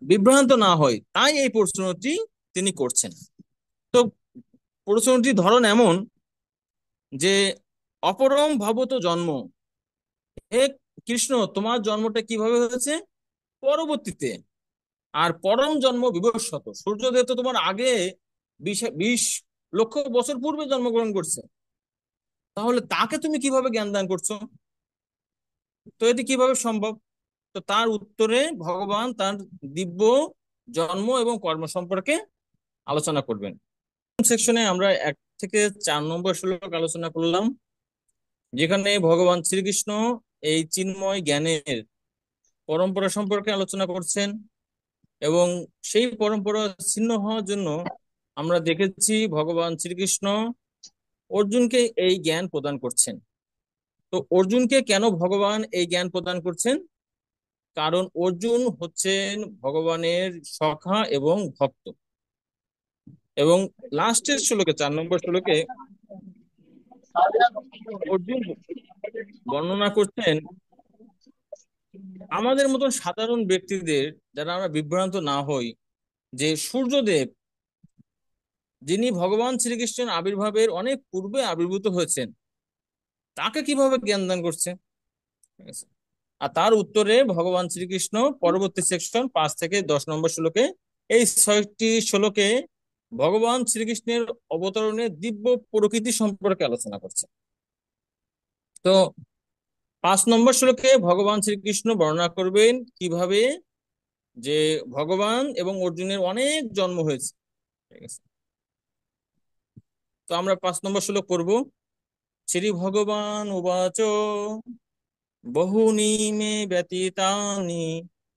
বিভ্রান্ত না হয়, তাই এই প্রশ্নটি তিনি করছেন। তো প্রশ্নটির ধরন এমন যে, অপরম ভবত জন্ম, হে কৃষ্ণ, তোমার জন্মটা কিভাবে হয়েছে? পরবর্তীতে। আর পরম জন্ম বিভস্বত, সূর্যদেব তো তোমার আগে 20 লক্ষ বছর পূর্বে জন্মগ্রহণ করছে। তাহলে তাকে তুমি কিভাবে জ্ঞান দান করছো? তো এটি কিভাবে সম্ভব? তো তার উত্তরে ভগবান তার দিব্য জন্ম এবং কর্ম সম্পর্কে আলোচনা করবেন। সেকশনে আমরা 1 থেকে 4 নম্বর শ্লোক আলোচনা করলাম, যেখানে ভগবান শ্রীকৃষ্ণ এই চিন্ময় জ্ঞানের পরম্পরা সম্পর্কে আলোচনা করছেন, এবং সেই পরম্পরা ছিন্ন হওয়ার জন্য আমরা দেখেছি ভগবান শ্রীকৃষ্ণ অর্জুনকে এই জ্ঞান প্রদান করছেন। তো অর্জুনকে কেন ভগবান এই জ্ঞান প্রদান করছেন? কারণ অর্জুন হচ্ছেন ভগবানের সখা এবং ভক্ত। এবং লাস্টের শ্লোকে, 4 নম্বর শ্লোকে অর্জুন বর্ণনা করছেন আমাদের মতন সাধারণ ব্যক্তিদের, যারা আমরা বিভ্রান্ত না হই, যে সূর্যদেব, যিনি ভগবান শ্রীকৃষ্ণের আবির্ভাবের অনেক পূর্বে আবির্ভূত হয়েছেন, তাকে কিভাবে জ্ঞান দান করছে? ঠিক আছে। আর তার উত্তরে ভগবান শ্রীকৃষ্ণ পরবর্তী সেকশন 5 থেকে 10 নম্বর শ্লোকে, এই 6টি শ্লোকে ভগবান শ্রীকৃষ্ণের অবতরণের দিব্য প্রকৃতি সম্পর্কে আলোচনা করছে। তো 5 নম্বর শ্লোকে ভগবান শ্রীকৃষ্ণ বর্ণনা করবেন কিভাবে যে ভগবান এবং অর্জুনের অনেক জন্ম হয়েছে। ঠিক আছে। তো আমরা 5 নম্বর শ্লোক পড়বো। শ্রী ভগবান উবাচ বহুনি মে ব্যতীতানি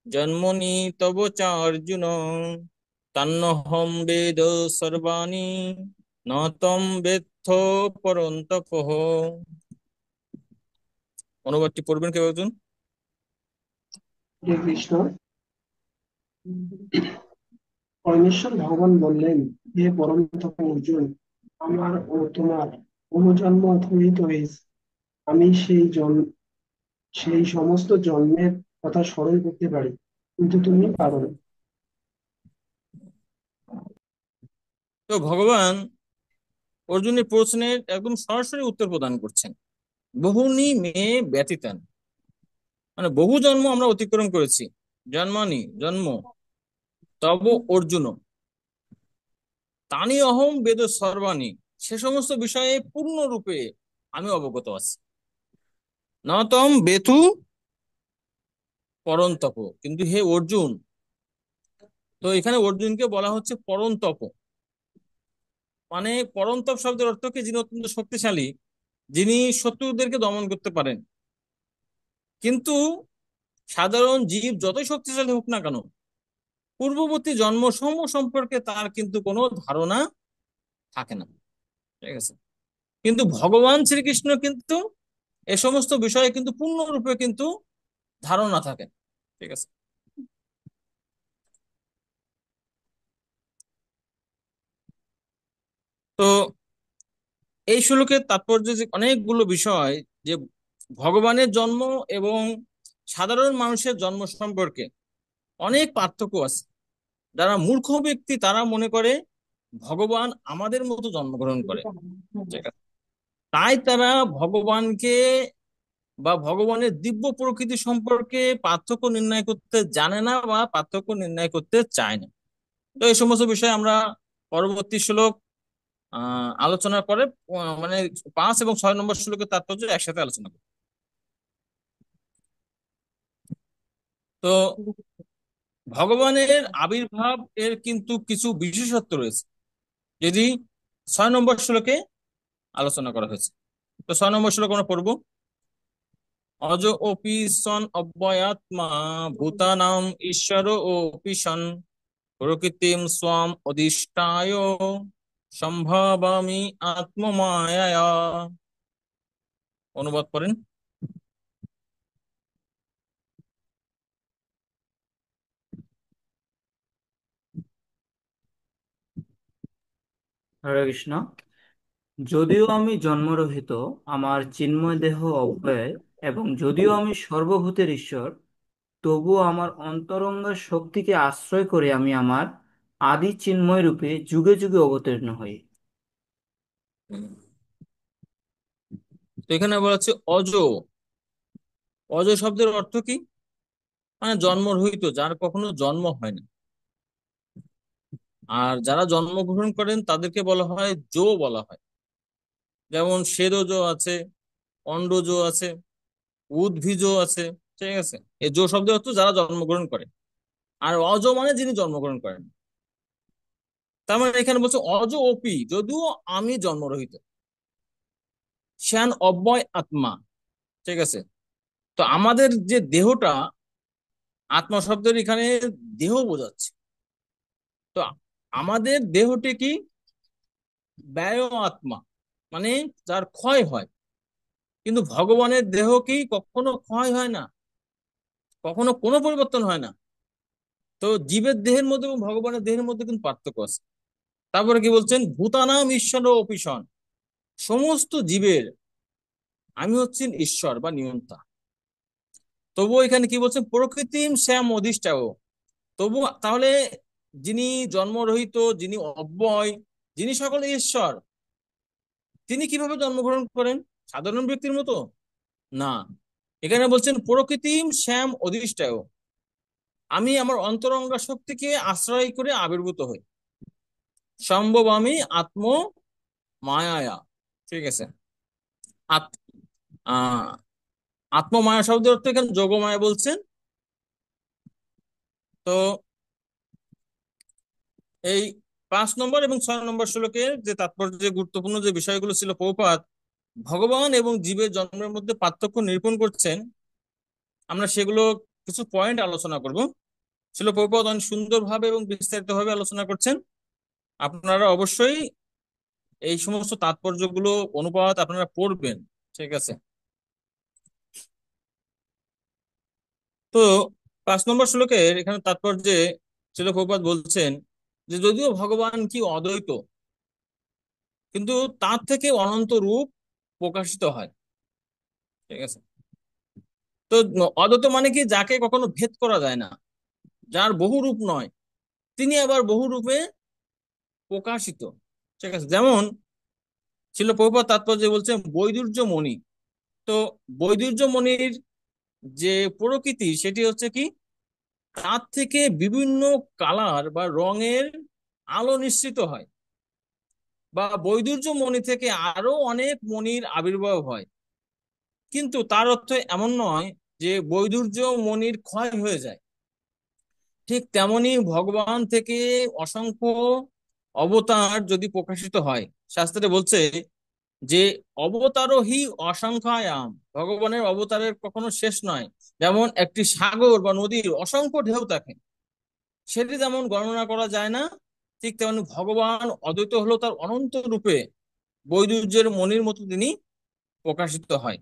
জন্মনি তব চার্জুন তন্নহম বেদ সর্বাণি ন তম বেত্থ পরন্তপঃ। অনুবাদটি পড়বেন কেউ একজন? হরে কৃষ্ণ। পরমেশ্বর ভগবান বললেন, হে পরম তপা অর্জুন, আমার ও তোমার অনুজন্ম অতিবাহিত হয়েছে। আমি সেই সমস্ত জন্মের কথা স্মরণ করতে পারি, কিন্তু তুমি পারো না। তো ভগবান অর্জুনের প্রশ্নের একদম সরাসরি উত্তর প্রদান করছেন। বহুনি মেয়ে ব্যতীতান, মানে বহু জন্ম আমরা অতিক্রম করেছি। জন্মানি জন্ম, তব অর্জুন তানি অহম বেদ সর্বাণি, সে সমস্ত বিষয়ে পূর্ণরূপে আমি অবগত আছি। নতম বেতু পরন্তপ, কিন্তু হে অর্জুন, তো এখানে অর্জুনকে বলা হচ্ছে পরন্তপ। মানে পরন্তপ শব্দের অর্থ কি? যিনি অত্যন্ত শক্তিশালী, যিনি শত্রুদেরকে দমন করতে পারেন। কিন্তু সাধারণ জীব যতই শক্তিশালী হোক না কেন, পূর্ববর্তী জন্মসমূহ সম্পর্কে তার কিন্তু কোনো ধারণা থাকে না। ঠিক আছে। কিন্তু ভগবান শ্রীকৃষ্ণ কিন্তু এ সমস্ত বিষয়ে কিন্তু পূর্ণরূপে কিন্তু ধারণা থাকে। ঠিক আছে। তো এই শ্লোকের তাৎপর্য যে অনেকগুলো বিষয়, যে ভগবানের জন্ম এবং সাধারণ মানুষের জন্ম সম্পর্কে অনেক পার্থক্য আছে। যারা মূর্খ ব্যক্তি তারা মনে করে ভগবান আমাদের মতো জন্মগ্রহণ করে। ঠিক আছে। তাই তারা ভগবানকে বা ভগবানের দিব্য প্রকৃতি সম্পর্কে পার্থক্য নির্ণয় করতে জানে না বা পার্থক্য নির্ণয় করতে চায় না। তো এই সমস্ত বিষয়ে আমরা পরবর্তী শ্লোক আলোচনা করে, মানে 5 এবং 6 নম্বর শ্লোকের তাৎপর্য একসাথে আলোচনা করব। তো ভগবানের আবির্ভাব এর কিন্তু কিছু বিশেষত্ব রয়েছে, যদি 6 নম্বর শ্লোকে আলোচনা করা হয়েছে। তো 6 নম্বর শ্লোক আমরা পড়বো। অজ অপি সন অব্যয়াত্মা ভূতানাম ঈশ্বর অপি সন প্রকৃতিম স্বাম অধিষ্ঠায় সম্ভাবামি আত্মমায়া। অনুবাদ করেন। হরে কৃষ্ণ। যদিও আমি জন্মরহিত, আমার চিন্ময় দেহ অব্যয়, এবং যদিও আমি সর্বভূতের ঈশ্বর, তবুও আমার অন্তরঙ্গা শক্তিকে আশ্রয় করে আমি আমার আদি চিন্ময় রূপে যুগে যুগে অবতীর্ণ হই। তো এখানে বলা হচ্ছে অজ। অজ শব্দের অর্থ কি? মানে জন্মরহিত, যার কখনো জন্ম হয় না। আর যারা জন্মগ্রহণ করেন তাদেরকে বলা হয় জো বলা হয়। যেমন শ্বেতজ আছে, অন্ডজ আছে, উদ্ভিজ আছে। ঠিক আছে। এই জো শব্দের অর্থ যারা জন্মগ্রহণ করে। আর অজ মানে যিনি জন্মগ্রহণ করেন। তার মানে এখানে বলছে অজ ওপি, যদিও আমি জন্মরহিত। শ্যান অব্যয় আত্মা। ঠিক আছে, তো আমাদের যে দেহটা, আত্মা শব্দের এখানে দেহ বোঝাচ্ছে। তো আমাদের দেহটি কি ব্যয় আত্মা, মানে যার ক্ষয় হয়। কিন্তু ভগবানের দেহ কি কখনো ক্ষয় হয় না, কখনো কোনো পরিবর্তন হয় না। তো জীবের দেহের মধ্যে এবং ভগবানের দেহের মধ্যে কিন্তু পার্থক্য আছে। তারপরে কি বলছেন, ভূতানাম ঈশ্বর অপিশন, সমস্ত জীবের আমি হচ্ছেন ঈশ্বর বা নিয়ন্তা। তবুও এখানে কি বলছেন, প্রকৃতিম শ্যাম অধিষ্ঠাও। তবু তাহলে যিনি জন্মরহিত, যিনি অব্যয়, যিনি সকলে ঈশ্বর, তিনি কিভাবে জন্মগ্রহণ করেন? সাধারণ ব্যক্তির মতো না। এখানে বলছেন প্রকৃতিম শ্যাম অধিষ্ঠায়, আমি আমার অন্তরঙ্গা শক্তিকে আশ্রয় করে আবির্ভূত হই। সম্ভব আমি আত্ম মায়া। ঠিক আছে, আত আহ আত্মমায়া শব্দের অর্থ এখানে যোগমায়া বলছেন। তো এই 5 নম্বর এবং 6 নম্বর শ্লোকের যে তাৎপর্য, গুরুত্বপূর্ণ যে বিষয়গুলো ছিল, প্রভুপাদ ভগবান এবং জীবের জন্মের মধ্যে পার্থক্য নিরূপণ করছেন। আমরা সেগুলো কিছু পয়েন্ট আলোচনা করব। ছিল প্রভুপাদ অনেক সুন্দরভাবে এবং বিস্তারিত ভাবে আলোচনা করছেন। আপনারা অবশ্যই এই সমস্ত তাৎপর্যগুলো, অনুপাত আপনারা পড়বেন। ঠিক আছে, তো 5 নম্বর শ্লোকের এখানে তাৎপর্যে ছিল প্রভুপাদ বলছেন যে যদিও ভগবান কি অদ্বৈত, কিন্তু তার থেকে অনন্ত রূপ প্রকাশিত হয়। ঠিক আছে, তো অদ্বৈত মানে কি, যাকে কখনো ভেদ করা যায় না, যার বহু রূপ নয়, তিনি আবার বহু রূপে প্রকাশিত। ঠিক আছে, যেমন ছিল প্রভুপাদ তাৎপর্য বলছেন বৈদুর্য মণি। তো বৈদুর্য মণির যে প্রকৃতি, সেটি হচ্ছে কি, তার থেকে বিভিন্ন কালার বা রঙের আলো নিঃসৃত হয়, বা বৈদুর্য মণি থেকে আরো অনেক মণির আবির্ভাব হয়। কিন্তু তার অর্থ এমন নয় যে বৈদুর্য মণির ক্ষয় হয়ে যায়। ঠিক তেমনি ভগবান থেকে অসংখ্য অবতার যদি প্রকাশিত হয়, শাস্ত্রে বলছে যে অবতারও হি অসংখ্যায়াম, ভগবানের অবতারের কখনো শেষ নয়। যেমন একটি সাগর বা নদীর অসংখ্য ঢেউ থাকে, সেটি যেমন গণনা করা যায় না, ঠিক তেমনি ভগবান অদ্বৈত হলো তার অনন্ত রূপে বৈদুর্যের মণির মতো তিনি প্রকাশিত হয়।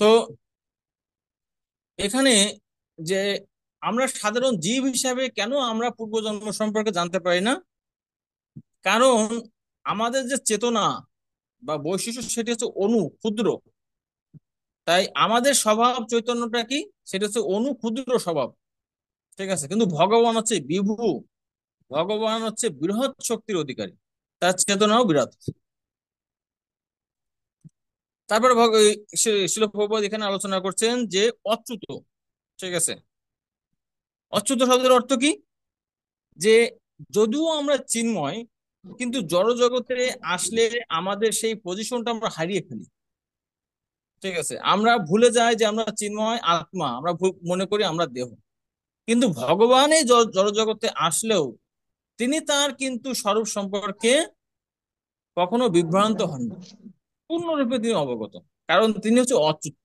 তো এখানে যে আমরা সাধারণ জীব হিসাবে কেন আমরা পূর্বজন্ম সম্পর্কে জানতে পারি না, কারণ আমাদের যে চেতনা বা বৈশিষ্ট্য, সেটি হচ্ছে অনু ক্ষুদ্র। তাই আমাদের স্বভাব চৈতন্যটা কি, সেটা হচ্ছে অনু ক্ষুদ্র স্বভাব। ঠিক আছে, কিন্তু ভগবান হচ্ছে বিভু, ভগবান হচ্ছে বৃহৎ শক্তির অধিকারী, তার চেতনাও বিরাট। তারপরে শিল প্রভুপাদ এখানে আলোচনা করছেন যে অচ্যুত। ঠিক আছে, অচ্যুত শব্দের অর্থ কি, যে যদিও আমরা চিন্ময়, কিন্তু জড় জগতে আসলে আমাদের সেই পজিশনটা আমরা হারিয়ে ফেলি। ঠিক আছে, আমরা ভুলে যাই যে আমরা চিন্ময় আত্মা, আমরা মনে করি আমরা দেহ। কিন্তু ভগবান এই জড় জগতে আসলেও তিনি তার কিন্তু স্বরূপ সম্পর্কে কখনো বিভ্রান্ত হন না, পূর্ণরূপে তিনি অবগত, কারণ তিনি হচ্ছে অচ্যুত।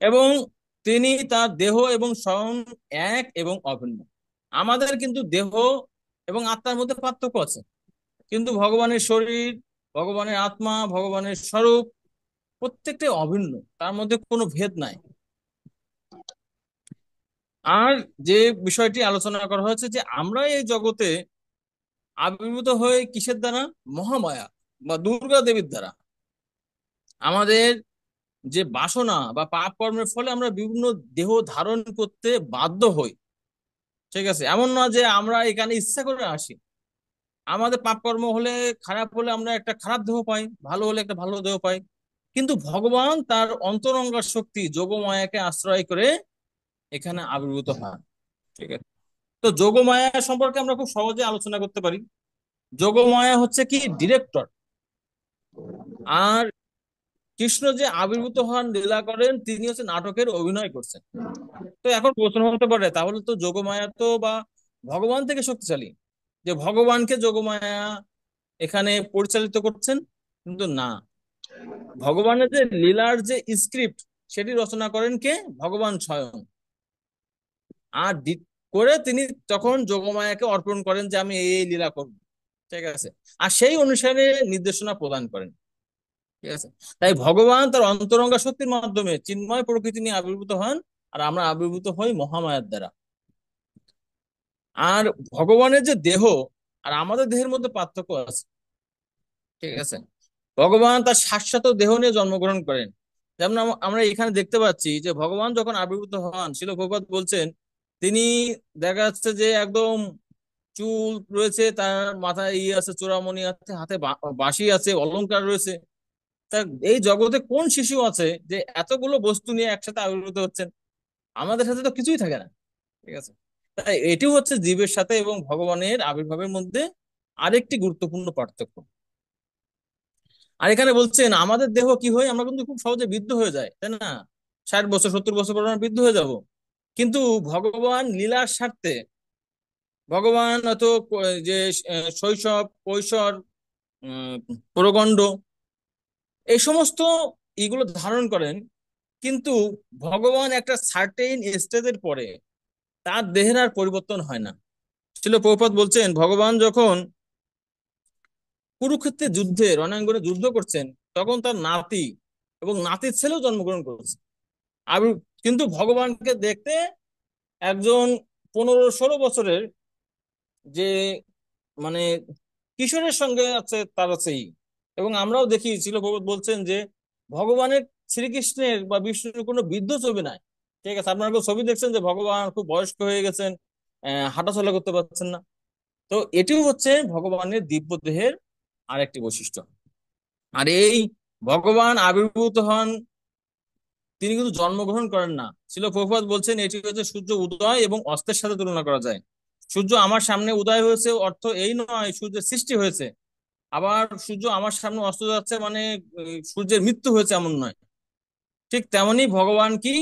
এবং তিনি তার দেহ এবং স্বয়ং এক এবং অভিন্ন। আমাদের কিন্তু দেহ এবং আত্মার মধ্যে পার্থক্য আছে, কিন্তু ভগবানের শরীর, ভগবানের আত্মা, ভগবানের স্বরূপ প্রত্যেকটাই অভিন্ন, তার মধ্যে কোনো ভেদ নাই। আর যে বিষয়টি আলোচনা করা হয়েছে যে আমরা এই জগতে আবির্ভূত হয়ে কিসের দ্বারা, মহামায়া বা দুর্গা দেবীর দ্বারা। আমাদের যে বাসনা বা পাপ কর্মের ফলে আমরা বিভিন্ন দেহ ধারণ করতে বাধ্য হই। ঠিক আছে, এমন না যে আমরা এখানে ইচ্ছা করে আসি। আমাদের পাপ কর্ম হলে, খারাপ হলে আমরা একটা খারাপ দেহ পাই, ভালো হলে একটা ভালো দেহ পাই। কিন্তু ভগবান তার অন্তরঙ্গা শক্তি যোগমায়াকে আশ্রয় করে এখানে আবির্ভূত হন। ঠিক আছে, তো যোগমায়া সম্পর্কে আমরা খুব সহজে আলোচনা করতে পারি। যোগমায়া হচ্ছে কি ডিরেক্টর, আর কৃষ্ণ যে আবির্ভূত হন, লীলা করেন, তিনি হচ্ছে নাটকের অভিনয় করছেন। তো এখন প্রশ্ন হতে পারে, তাহলে তো যোগমায়া তো বা ভগবান থেকে শক্তিশালী, যে ভগবানকে যোগমায়া এখানে পরিচালিত করছেন, কিন্তু না, ভগবানের যে লীলার যে স্ক্রিপ্ট সেটি রচনা করেন কে? ভগবান স্বয়ং। আর করে তিনি তখন যোগমায়াকে অর্পণ করেন যে আমি এই লীলা করব, ঠিক আছে, আর সেই অনুসারে নির্দেশনা প্রদান করেন, ঠিক আছে। তাই ভগবান তার অন্তরঙ্গা শক্তির মাধ্যমে চিন্ময় প্রকৃতি নিয়ে আবির্ভূত হন, আর আমরা আবির্ভূত হই মহামায়ার দ্বারা। আর ভগবানের যে দেহ আর আমাদের দেহের মধ্যে পার্থক্য আছে, ঠিক আছে। ভগবান তার শাশ্বত দেহ নিয়ে জন্মগ্রহণ করেন। যেমন আমরা এখানে দেখতে পাচ্ছি যে ভগবান যখন আবির্ভূত হন, শিল প্রভুপাদ বলছেন, তিনি দেখা যাচ্ছে যে একদম চুল রয়েছে, তার মাথায় আছে, চূড়ামণি আছে, হাতে বাঁশি আছে, অলংকার রয়েছে। তা এই জগতে কোন শিশু আছে যে এতগুলো বস্তু নিয়ে একসাথে আবির্ভূত হচ্ছেন? আমাদের সাথে তো কিছুই থাকে না, ঠিক আছে। তাই এটি হচ্ছে জীবের সাথে এবং ভগবানের আবির্ভাবের মধ্যে আরেকটি গুরুত্বপূর্ণ পার্থক্য। আর এখানে বলছেন আমাদের দেহ কি হয়, আমরা কিন্তু খুব সহজে বৃদ্ধ হয়ে যায়, তাই না? 60 বছর 70 বছর পর আমরা বৃদ্ধ হয়ে যাব। কিন্তু ভগবান লীলার স্বার্থে ভগবান হয়তো যে শৈশব, কৈশোর, উম, প্রগণ্ড, এই সমস্ত এগুলো ধারণ করেন। কিন্তু ভগবান একটা সার্টেন স্টেজের পরে তার দেহের আর পরিবর্তন হয় না। ছিল প্রভুপাদ বলছেন, ভগবান যখন কুরুক্ষেত্রে যুদ্ধে রণাঙ্গনে যুদ্ধ করছেন, তখন তার নাতি এবং নাতির ছেলেও জন্মগ্রহণ করেছে। আমি কিন্তু ভগবানকে দেখতে একজন 15-16 বছরের যে মানে কিশোরের সঙ্গে আছে তার আছেই। এবং আমরাও দেখি, ছিল প্রভুপাদ বলছেন যে ভগবানের, শ্রীকৃষ্ণের বা বিষ্ণুর কোনো বৃদ্ধ ছবি নাই, ঠিক আছে। আপনারা কেউ ছবি দেখছেন যে ভগবান খুব বয়স্ক হয়ে গেছেন, হাঁটাচলা করতে পারছেন না? তো এটিও হচ্ছে ভগবানের দিব্য দেহের আরেকটি বৈশিষ্ট্য। আর এই ভগবান আবির্ভূত হন, তিনি কিন্তু জন্মগ্রহণ করেন না। ছিল প্রভুপাদ বলছেন এটি হচ্ছে সূর্য উদয় এবং অস্তের সাথে তুলনা করা যায়। সূর্য আমার সামনে উদয় হয়েছে অর্থ এই নয় সূর্যের সৃষ্টি হয়েছে, আবার সূর্য আমার সামনে অস্ত যাচ্ছে মানে সূর্যের মৃত্যু হয়েছে এমন নয়। ঠিক তেমনি ভগবান কি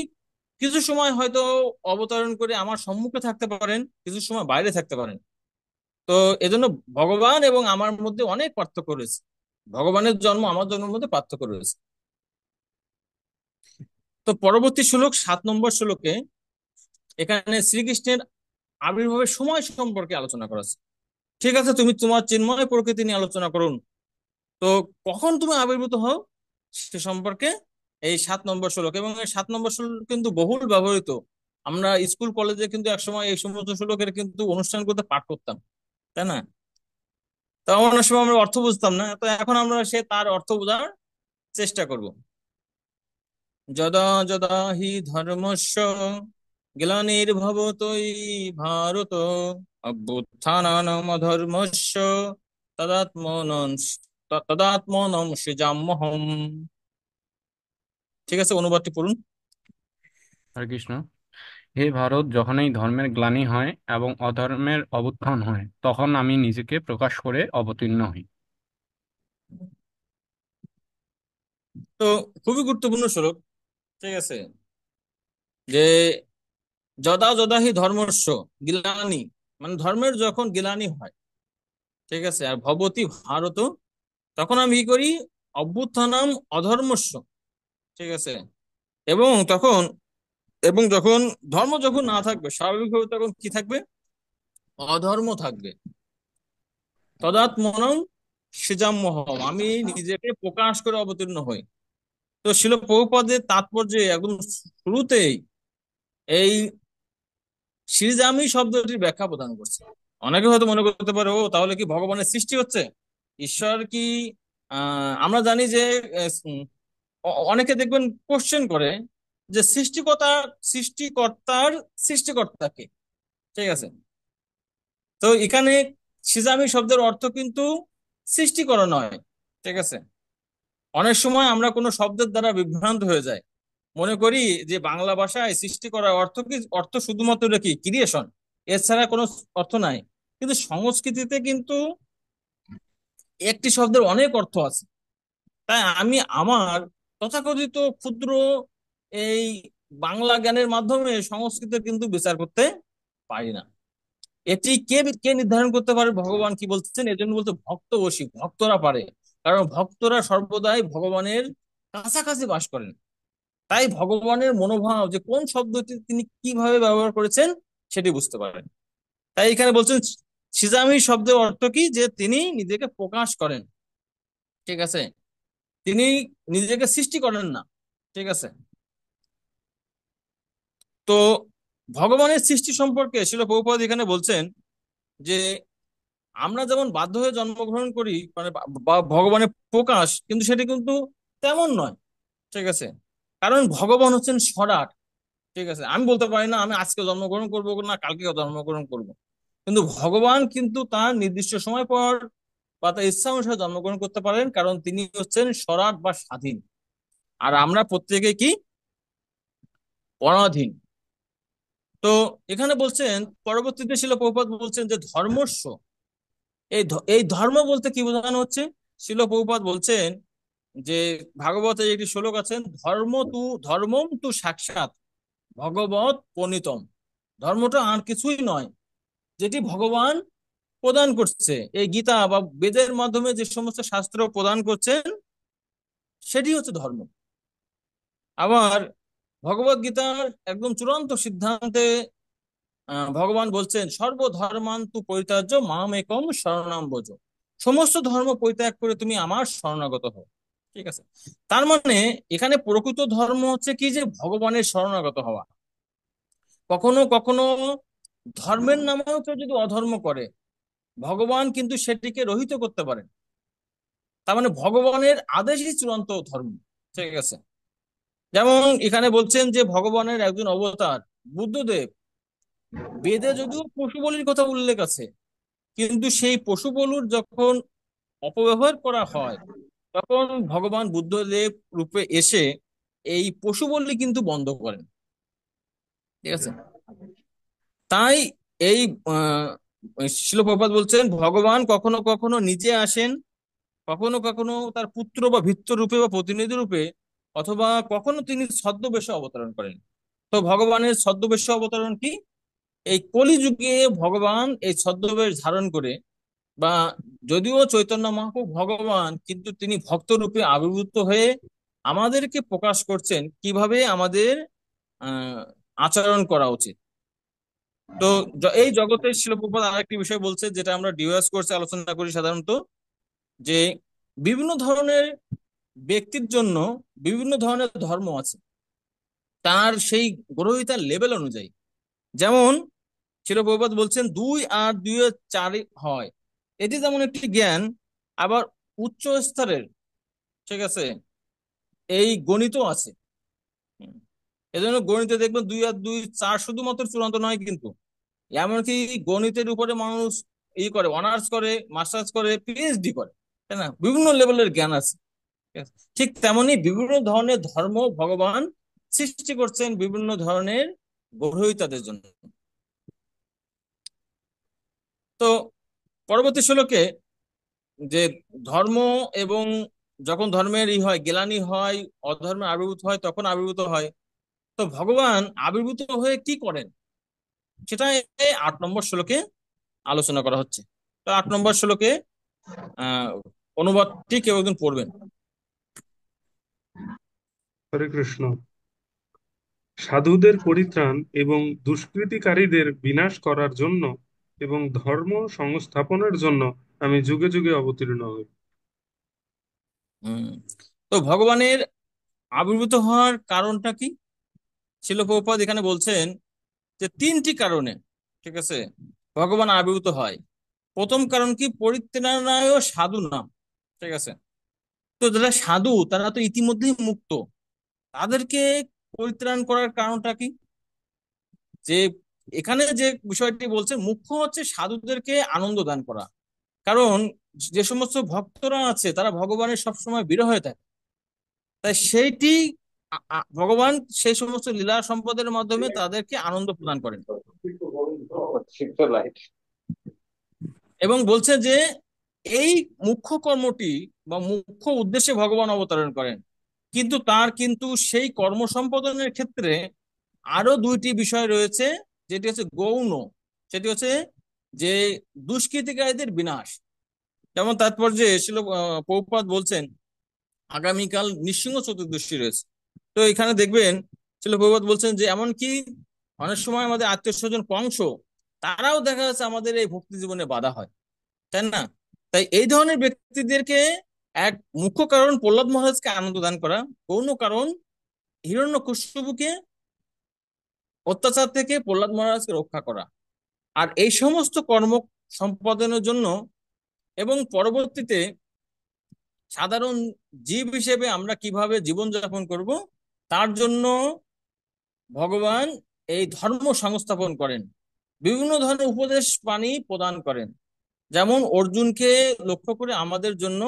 কিছু সময় হয়তো অবতরণ করে আমার সম্মুখে থাকতে পারেন, কিছু সময় বাইরে থাকতে পারেন। তো এজন্য ভগবান এবং আমার মধ্যে অনেক পার্থক্য রয়েছে, ভগবানের জন্ম আমার জন্মের মধ্যে পার্থক্য রয়েছে। তো পরবর্তী শ্লোক 7 নম্বর শ্লোকে এখানে শ্রীকৃষ্ণের আবির্ভাবের সময় সম্পর্কে আলোচনা করা আছে। ঠিক আছে, তুমি তোমার চিন্ময় প্রকৃতি নিয়ে আলোচনা করুন, তো কখন তুমি আবির্ভূত হও সে সম্পর্কে এই 7 নম্বর শ্লোক। এবং এই 7 নম্বর শ্লোক কিন্তু বহুল ব্যবহৃত। আমরা স্কুল কলেজে কিন্তু একসময় এই সমস্ত শ্লোকের কিন্তু অনুষ্ঠান করতে পাঠ করতাম, তাই না? তো অনেক সময় আমরা অর্থ বুঝতাম না, তো এখন আমরা তার অর্থ বোঝার চেষ্টা করব। যদা যদা হি ধর্মস্য গ্লানির্ভবতৈ ভারত অভ্যুত্থানানাম ধর্মস্য তদাত্মনং তদাত্মনং সৃজাম্যহম। ঠিক আছে, অনুবাদটি পড়ুন। হরে কৃষ্ণ। হে ভারত, যখনই ধর্মের গ্লানি হয় এবং অধর্মের অভ্যুত্থান হয়, তখন আমি নিজেকে প্রকাশ করে অবতীর্ণ হই। তো খুবই গুরুত্বপূর্ণ শ্লোক, ঠিক আছে, যে যদা যদা হি ধর্মস্য গ্লানি, মানে ধর্মের যখন গ্লানি হয়, ঠিক আছে, আর ভবতি ভারত, তখন আমি কি করি? অভ্যুত্থানাম অধর্মস্য, ঠিক আছে। এবং তখন, এবং যখন ধর্ম যখন না থাকবে, স্বাভাবিকভাবে তখন কি থাকবে? অধর্ম থাকবে। তদাত্মনং সৃজাম্যহম, আমি নিজেকে প্রকাশ করে অবতীর্ণ হই। তো শিল প্রভুপাদের তাৎপর্যে একদম শুরুতেই এই সৃজামি শব্দটির ব্যাখ্যা প্রদান করছে। অনেকে হয়তো মনে করতে পারে, ও তাহলে কি ভগবানের সৃষ্টি হচ্ছে? ঈশ্বর কি আমরা জানি যে অনেকে দেখবেন কোশ্চেন করে যে সৃষ্টিকর্তার সৃষ্টিকর্তাকে, ঠিক আছে। তো এখানে সিজামি শব্দের অর্থ কিন্তু সৃষ্টি করা নয়, ঠিক আছে। অনেক সময় আমরা কোনো শব্দের দ্বারা বিভ্রান্ত হয়ে যাই, মনে করি যে বাংলা ভাষায় সৃষ্টি করার অর্থ কি, অর্থ শুধুমাত্র এটা কি ক্রিয়েশন, এছাড়া কোনো অর্থ নাই। কিন্তু সংস্কৃতিতে কিন্তু একটি শব্দের অনেক অর্থ আছে। তাই আমি আমার তথাকথিত ক্ষুদ্র এই বাংলা জ্ঞানের মাধ্যমে সংস্কৃত কিন্তু বিচার করতে পারি না। এটি কে কে নির্ধারণ করতে পারে? ভগবান কি বলছেন, এর জন্য বলতে ভক্তবশী, ভক্তরা পারে। কারণ ভক্তরা সর্বদাই ভগবানের কাছাকাছি বাস করেন। তাই ভগবানের মনোভাব যে কোন শব্দটি তিনি কিভাবে ব্যবহার করেছেন সেটি বুঝতে পারেন। তাই এখানে বলছেন সিজামি শব্দের অর্থ কি, যে তিনি নিজেকে প্রকাশ করেন। ঠিক আছে, তিনি নিজেকে সৃষ্টি করেন না। ঠিক আছে। তো ভগবানের সৃষ্টি সম্পর্কে শিল প্রভুপাদ এখানে বলছেন যে আমরা যেমন বাধ্য হয়ে জন্মগ্রহণ করি, মানে ভগবানের প্রকাশ, কিন্তু সেটি কিন্তু তেমন নয়। ঠিক আছে, কারণ ভগবান হচ্ছেন সরাট। ঠিক আছে, আমি বলতে পারি না আমি আজকে জন্মগ্রহণ করবো না কালকে জন্মগ্রহণ করব, কিন্তু ভগবান কিন্তু তার নির্দিষ্ট সময় পর বা তার ইচ্ছা অনুসারে জন্মগ্রহণ করতে পারেন, কারণ তিনি হচ্ছেন সরাট বা স্বাধীন। আর আমরা প্রত্যেকে কি পরাধীন। তো এখানে বলছেন, পরবর্তীতে শিল প্রভুপাদ বলছেন যে ধর্মস্ব, এই ধর্ম বলতে কি বোঝানো হচ্ছে। শিল প্রভুপাদ বলছেন যে ভাগবতের একটি শ্লোক আছেন, ধর্মম তু সাক্ষাৎ ভগবত প্রণীতম। ধর্মটা আর কিছুই নয়, যেটি ভগবান প্রদান করছে, এই গীতা বা বেদের মাধ্যমে যে সমস্ত শাস্ত্র প্রদান করছেন সেটি হচ্ছে ধর্ম। আবার ভগবত গীতার একদম চূড়ান্ত সিদ্ধান্তে ভগবান বলছেন সর্বধর্মান তু পরিত্যাজ্য মাম একম শরণাম ব্রজ। সমস্ত ধর্ম পরিত্যাগ করে তুমি আমার শরণাগত হও। ঠিক আছে, তার মানে এখানে প্রকৃত ধর্ম হচ্ছে কি, যে ভগবানের শরণাগত হওয়া। কখনো কখনো ধর্মের নামেও কেউ যদি অধর্ম করে, ভগবান কিন্তু সেটিকে রহিত করতে পারেন। তার মানে ভগবানের আদেশই চূড়ান্ত ধর্ম। ঠিক আছে, যেমন এখানে বলছেন যে ভগবানের একজন অবতার বুদ্ধদেব, বেদে যদিও পশু বলির কথা উল্লেখ আছে, কিন্তু সেই পশু বলির যখন অপব্যবহার করা হয়, তখন ভগবান বুদ্ধদেব রূপে এসে এই পশু বলি কিন্তু বন্ধ করেন। ঠিক আছে, তাই এই শিল প্রভুপাদ বলছেন ভগবান কখনো কখনো নিজে আসেন, কখনো কখনো তার পুত্র বা ভৃত্য রূপে বা প্রতিনিধি রূপে, অথবা কখনো তিনি ছদ্মবেশে অবতরণ করেন। তো ভগবানের ছদ্মবেশে অবতরণ কি, এই কলিযুগে ভগবান এই ছদ্মবেশ ধারণ করে, বা যদিও চৈতন্য মহাপ্রভু ভগবান, কিন্তু তিনি ভক্ত রূপে আবির্ভূত হয়ে আমাদেরকে প্রকাশ করছেন কিভাবে আমাদের আহ আচরণ করা উচিত। তো এই জগতের শিলপ্রপাত আরেকটি বিষয় বলছে, যেটা আমরা ডিওএস কোর্সে আলোচনা করি সাধারণত, যে বিভিন্ন ধরনের ব্যক্তির জন্য বিভিন্ন ধরনের ধর্ম আছে, তার সেই গ্রহিতার লেভেল অনুযায়ী। যেমন শিলপ্রপাত বলছেন 2 আর 2 4 হয়, এটি যেমন একটি জ্ঞান। আবার উচ্চ স্তরের, ঠিক আছে, এই গণিত আছে। হুম। এজন্য গণিতে দেখবেন 2 আর 2 4 শুধুমাত্র চূড়ান্ত নয়, কিন্তু এমনকি গণিতের উপরে মানুষ করে অনার্স করে, মাস্টার্স করে, পিএইচডি করে, তাই না, বিভিন্ন লেভেলের জ্ঞান আছে। ঠিক আছে? ঠিক তেমনি বিভিন্ন ধরনের ধর্ম ভগবান সৃষ্টি করছেন বিভিন্ন ধরনের গ্রহীতাদের জন্য। তো পরবর্তী শ্লোকে যে ধর্ম এবং যখন ধর্মের হয় গ্লানি হয়, অধর্মের আবির্ভূত হয়, তখন আবির্ভূত হয়। তো ভগবান আবির্ভূত হয়ে কি করেন সেটা এই 8 নম্বর শ্লোকে আলোচনা করা হচ্ছে। তো 8 নম্বর শ্লোকে আহ অনুবাদটি কেউ একজন পড়বেন। হরে কৃষ্ণ। সাধুদের পরিত্রাণ এবং দুষ্কৃতিকারীদের বিনাশ করার জন্য এবং ধর্ম সংস্থাপনের জন্য আমি যুগে যুগে অবতীর্ণ হই। হম তো ভগবানের আবির্ভূত হওয়ার কারণটা কি? শিল প্রভুপাদ এখানে বলছেন যে 3টি কারণে, ঠিক আছে, ভগবান আবির্ভূত হয়। প্রথম কারণ কি, পরিত্রাণায় সাধু নাম। ঠিক আছে, তো যারা সাধু তারা তো ইতিমধ্যেই মুক্ত, তাদেরকে পরিত্রাণ করার কারণটা কি? যে এখানে যে বিষয়টি বলছে, মুখ্য হচ্ছে সাধুদেরকে আনন্দ দান করা। কারণ যে সমস্ত ভক্তরা আছে তারা ভগবানের সবসময় বিরহে থাকে, তাই সেইটি ভগবান সেই সমস্ত লীলা সম্পদের মাধ্যমে তাদেরকে আনন্দ প্রদান করেন। এবং বলছে যে এই মুখ্য কর্মটি বা মুখ্য উদ্দেশ্যে ভগবান অবতরণ করেন, কিন্তু তার কিন্তু সেই কর্ম সম্পাদনের ক্ষেত্রে আরো 2টি বিষয় রয়েছে, যেটি হচ্ছে গৌণ, সেটি হচ্ছে যে দুষ্কৃতিকারীদের বিনাশ। যেমন তাৎপর্যে ছিল প্রভুপাদ বলছেন আগামীকাল নৃসিংহ চতুর্দশী রয়েছে। তো এখানে দেখবেন ছিল প্রভুপাদ বলছেন যে এমনকি অনেক সময় আমাদের আত্মীয় স্বজন কংস, তারাও দেখা যাচ্ছে আমাদের এই ভক্তি জীবনে বাধা হয়, তাই না? তাই এই ধরনের ব্যক্তিদেরকে এক মুখ্য কারণ প্রহ্লাদ মহারাজকে আনন্দ দান করা, গৌণ কারণ হিরণ্যকশিপুকে অত্যাচার থেকে প্রহ্লাদ মহারাজকে রক্ষা করা। আর এই সমস্ত কর্ম সম্পাদনের জন্য এবং পরবর্তীতে সাধারণ জীব হিসেবে আমরা কিভাবে জীবনযাপন করব, তার জন্য ভগবান এই ধর্ম সংস্থাপন করেন, বিভিন্ন ধরনের উপদেশ বাণী প্রদান করেন। যেমন অর্জুনকে লক্ষ্য করে আমাদের জন্য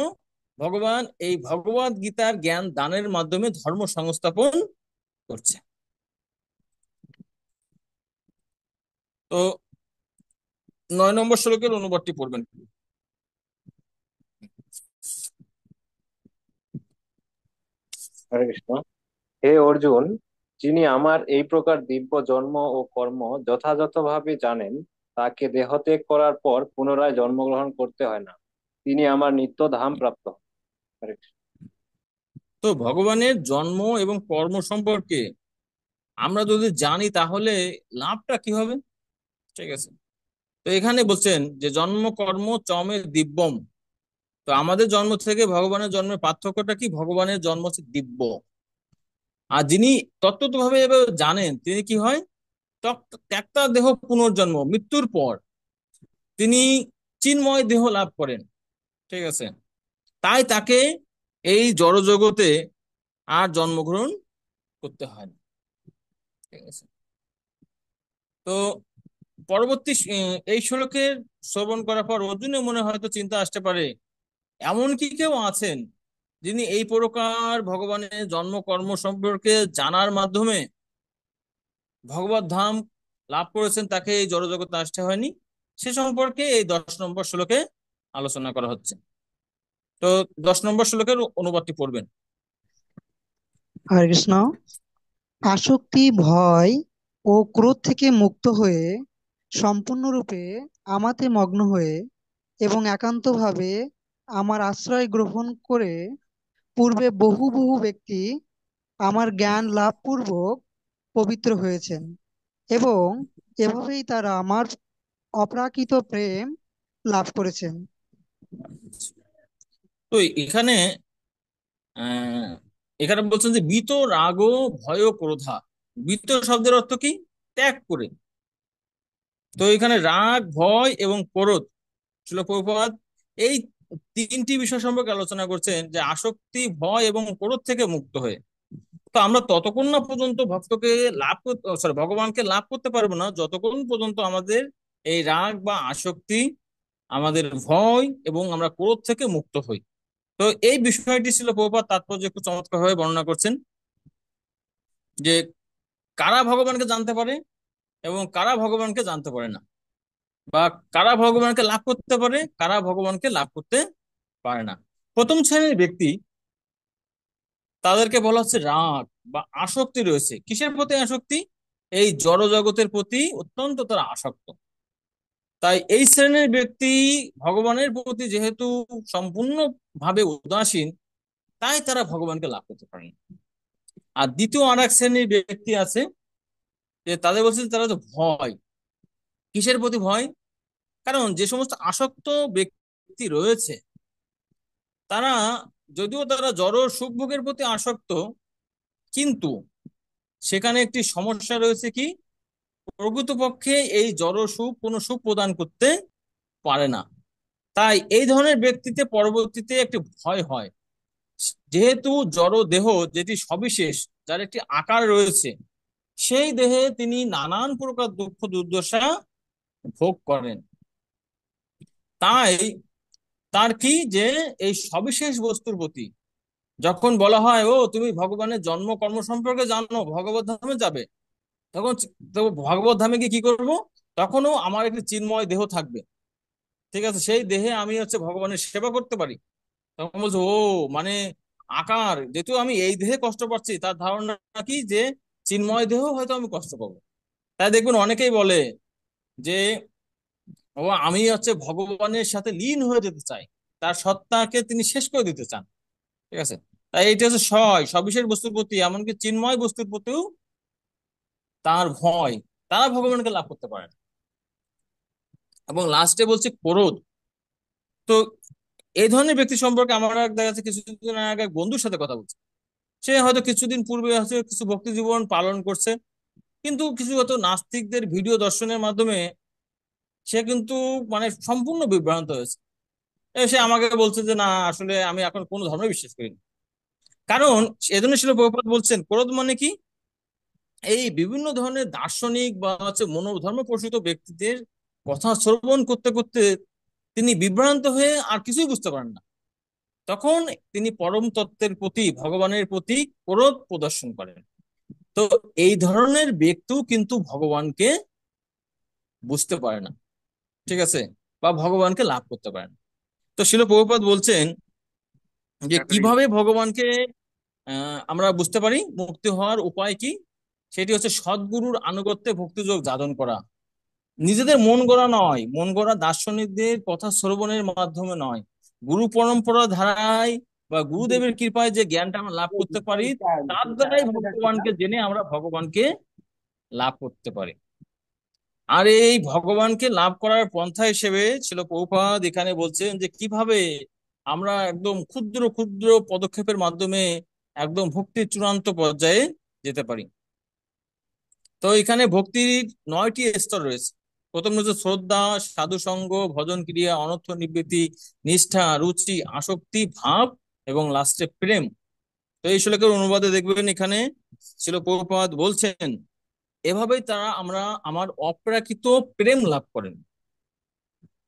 ভগবান এই ভগবদ গীতার জ্ঞান দানের মাধ্যমে ধর্ম সংস্থাপন করছে। তো 9 নম্বর শ্লোকের অনুবাদটি পড়বেন। হরে কৃষ্ণ। হে অর্জুন, যিনি আমার এই প্রকার দিব্য জন্ম ও কর্ম যথাযথভাবে জানেন, তাকে দেহত্যাগ করার পর পুনরায় জন্মগ্রহণ করতে হয় না, তিনি আমার নিত্য ধাম প্রাপ্ত হন। হরে কৃষ্ণ। তো ভগবানের জন্ম এবং কর্ম সম্পর্কে আমরা যদি জানি তাহলে লাভটা কি হবে? ঠিক আছে। তো এখানে বলছেন যে জন্ম কর্ম চমে দিব্যম। তো আমাদের জন্ম থেকে ভগবানের জন্মের পার্থক্যটা কি? ভগবানের জন্ম হচ্ছে দিব্য। আর যিনি তত্ত্বতভাবে এভাবে জানেন তিনি কি হয়, ত্যাক্তা দেহ পুনর্জন্ম, মৃত্যুর পর তিনি চিন্ময় দেহ লাভ করেন। ঠিক আছে। তাই তাকে এই জড়জগতে আর জন্মগ্রহণ করতে হয় না। ঠিক আছে। তো পরবর্তী এই শ্লোকের শ্রবণ করার পর অর্জুনের মনে হয়তো চিন্তা আসতে পারে, এমন কি কেউ আছেন যিনি এই প্রকার ভগবানের জন্ম কর্ম সম্পর্কে জানার মাধ্যমে ভগবত ধাম লাভ করেছেন, তাকে এই জড়জগতে আসতে হয়নি? সে সম্পর্কে এই 10 নম্বর শ্লোকে আলোচনা করা হচ্ছে। তো 10 নম্বর শ্লোকের অনুবাদটি পড়বেন। হরে কৃষ্ণ। আসক্তি, ভয় ও ক্রোধ থেকে মুক্ত হয়ে সম্পূর্ণরূপে আমাতে মগ্ন হয়ে এবং একান্তভাবে আমার আশ্রয় গ্রহণ করে পূর্বে বহু বহু ব্যক্তি আমার জ্ঞান লাভ পূর্বক পবিত্র হয়েছেন এবং এভাবেই তারা আমার অপ্রাকৃত প্রেম লাভ করেছেন। তো এখানে আহ এখানে বলছেন যে বিত রাগ ভয় ক্রোধা। বিত শব্দের অর্থ কি? ত্যাগ করে। তো এখানে রাগ, ভয় এবং ক্রোধ, শিল প্রভুপাদ এই তিনটি বিষয় সম্পর্কে আলোচনা করছেন, যে আসক্তি, ভয় এবং ক্রোধ থেকে মুক্ত হয়ে। তো আমরা ততক্ষণ না পর্যন্ত ভক্তকে লাভ করতে, সরি, ভগবানকে লাভ করতে পারবো না যতক্ষণ পর্যন্ত আমাদের এই রাগ বা আসক্তি, আমাদের ভয় এবং আমরা ক্রোধ থেকে মুক্ত হই। তো এই বিষয়টি ছিল প্রভুপাদ তাৎপর্য একটু চমৎকার ভাবে বর্ণনা করছেন, যে কারা ভগবানকে জানতে পারে এবং কারা ভগবানকে জানতে পারে না, বা কারা ভগবানকে লাভ করতে পারে, কারা ভগবানকে লাভ করতে পারে না। প্রথম শ্রেণীর ব্যক্তি, তাদেরকে বলা হচ্ছে রাগ বা আসক্তি রয়েছে। কিসের প্রতি আসক্তি? এই জড় জগতের প্রতি অত্যন্ত তারা আসক্ত। তাই এই শ্রেণীর ব্যক্তি ভগবানের প্রতি যেহেতু সম্পূর্ণ ভাবে উদাসীন, তাই তারা ভগবানকে লাভ করতে পারে না। আর দ্বিতীয় আর এক শ্রেণীর ব্যক্তি আছে, যে তাদের বলছে যে তারা তো ভয়। কিসের প্রতি ভয়? কারণ যে সমস্ত আসক্ত ব্যক্তি রয়েছে, তারা যদিও তারা জড় সুখ ভোগের প্রতি আসক্ত, কিন্তু সেখানে একটি সমস্যা রয়েছে কি, প্রকৃতপক্ষে এই জড় সুখ কোনো সুখ প্রদান করতে পারে না। তাই এই ধরনের ব্যক্তিতে পরবর্তীতে একটি ভয় হয়, যেহেতু জড় দেহ যেটি সবিশেষ, যার একটি আকার রয়েছে, সেই দেহে তিনি নানান প্রকার দুঃখ দুর্দশা ভোগ করেন। তাই তার কি, যে এই সবিশেষ বস্তুর প্রতি যখন বলা হয় ও তুমি ভগবানের জন্ম কর্ম সম্পর্কে জানো, ভগবত ধামে যাবে, তখন তো ভগবত ধামে গিয়ে কি করব? তখনও আমার একটি চিন্ময় দেহ থাকবে। ঠিক আছে, সেই দেহে আমি হচ্ছে ভগবানের সেবা করতে পারি। তখন বলছে ও, মানে আকার, যেহেতু আমি এই দেহে কষ্ট পাচ্ছি, তার ধারণা কি যে চিন্ময় দেহ হয়তো আমি কষ্ট পাবো। তাই দেখবেন অনেকেই বলে যে ও আমি হচ্ছে ভগবানের সাথে লীন হয়ে যেতে চাই, তার সত্তাকে তিনি শেষ করে দিতে চান। ঠিক আছে, তাই এটা হচ্ছে সবিশেষ বস্তুর প্রতি, এমনকি চিন্ময় বস্তুর প্রতিও তার ভয়, তারা ভগবানকে লাভ করতে পারে না। এবং লাস্টে বলছে ক্রোধ। তো এই ধরনের ব্যক্তি সম্পর্কে আমার দেখা যাচ্ছে কিছুদিন আগে এক বন্ধুর সাথে কথা বলছে। সে হয়তো কিছুদিন পূর্বে হয়তো কিছু ভক্তি জীবন পালন করছে, কিন্তু কিছু হয়তো নাস্তিকদের ভিডিও দর্শনের মাধ্যমে সে কিন্তু মানে সম্পূর্ণ বিভ্রান্ত হয়েছে। সে আমাকে বলছে যে না, আসলে আমি এখন কোনো ধর্মে বিশ্বাস করি না। কারণ এজন্য ছিল প্রভুপাদ বলছেন ক্রোধ মানে কি, এই বিভিন্ন ধরনের দার্শনিক বা হচ্ছে মনোধর্ম প্রসূত ব্যক্তিদের কথা শ্রবণ করতে করতে তিনি বিভ্রান্ত হয়ে আর কিছুই বুঝতে পারেন না। তখন তিনি পরম তত্ত্বের প্রতি, ভগবানের প্রতি ক্রোধ প্রদর্শন করেন। তো এই ধরনের ব্যক্তিও কিন্তু ভগবানকে বুঝতে পারে না, ঠিক আছে, বা ভগবানকে লাভ করতে পারে না। তো শিল প্রভুপাদ বলছেন যে কিভাবে ভগবানকে আমরা বুঝতে পারি, মুক্তি হওয়ার উপায় কি, সেটি হচ্ছে সদ্গুরুর আনুগত্যে ভক্তিযোগ সাধন করা। নিজেদের মন গড়া নয়, মন গড়া দার্শনিকদের কথা শ্রবণের মাধ্যমে নয়, গুরু পরম্পরা ধারায় বা গুরুদেবের কৃপায় যে জ্ঞানটা আমরা লাভ করতে পারি, তার দ্বারাই ভগবানকে জেনে আমরা ভগবানকে লাভ করতে পারি। আর এই ভগবানকে লাভ করার পন্থা হিসেবে ছিল প্রভুপাদ এখানে বলছেন যে কিভাবে আমরা একদম ক্ষুদ্র ক্ষুদ্র পদক্ষেপের মাধ্যমে একদম ভক্তির চূড়ান্ত পর্যায়ে যেতে পারি। তো এখানে ভক্তির 9টি স্তর রয়েছে। প্রথম হচ্ছে শ্রদ্ধা, সাধু সঙ্গ, ভজন ক্রিয়া, অনর্থ নিবৃত্তি, নিষ্ঠা, রুচি, আসক্তি, ভাব এবং লাস্টে প্রেম। তো এই শ্লোকের অনুবাদে দেখবেন এখানে ছিল প্রভুপাদ বলছেন এভাবেই তারা আমরা আমার অপ্রাকৃত প্রেম লাভ করেন।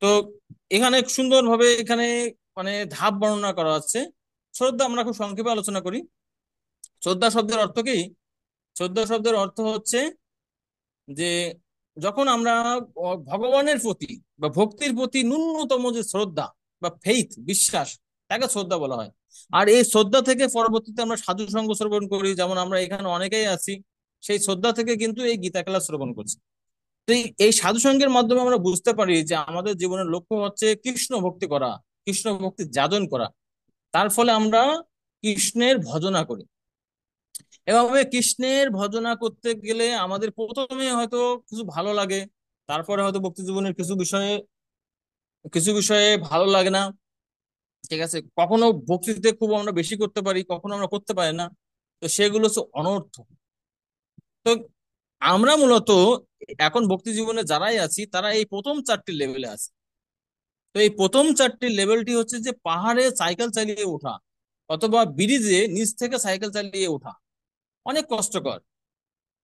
তো এখানে সুন্দরভাবে এখানে মানে ধাপ বর্ণনা করা আছে। শ্রদ্ধা আমরা খুব সংক্ষেপে আলোচনা করি। শ্রদ্ধা শব্দের অর্থ কি? শ্রদ্ধা শব্দের অর্থ হচ্ছে যে যখন আমরা ভগবানের প্রতি বা ভক্তির প্রতি ন্যূনতম যে শ্রদ্ধা বা ফেইথ, বিশ্বাস, তাকে শ্রদ্ধা বলা হয়। আর এই শ্রদ্ধা থেকে পরবর্তীতে আমরা সাধু সঙ্গ শ্রবণ করি, যেমন আমরা এখানে অনেকেই আছি, সেই শ্রদ্ধা থেকে কিন্তু এই গীতা ক্লাস শ্রবণ করছি। তো এই সাধু সঙ্গের মাধ্যমে আমরা বুঝতে পারি যে আমাদের জীবনের লক্ষ্য হচ্ছে কৃষ্ণ ভক্তি করা, কৃষ্ণ ভক্তি যাজন করা। তার ফলে আমরা কৃষ্ণের ভজনা করি। এভাবে কৃষ্ণের ভজনা করতে গেলে আমাদের প্রথমে হয়তো কিছু ভালো লাগে, তারপরে হয়তো ভক্তি জীবনের কিছু বিষয়ে ভালো লাগে না। ঠিক আছে, কখনো ভক্তিতে খুব আমরা বেশি করতে পারি, কখনো আমরা করতে পারি না। তো সেগুলো হচ্ছে অনর্থ। তো আমরা মূলত এখন ভক্তি জীবনে যারাই আছি তারা এই প্রথম 4টি লেভেলে আছে। তো এই প্রথম 4টি লেভেলটি হচ্ছে যে পাহাড়ে সাইকেল চালিয়ে ওঠা অথবা ব্রিজে নিচ থেকে সাইকেল চালিয়ে ওঠা, অনেক কষ্টকর।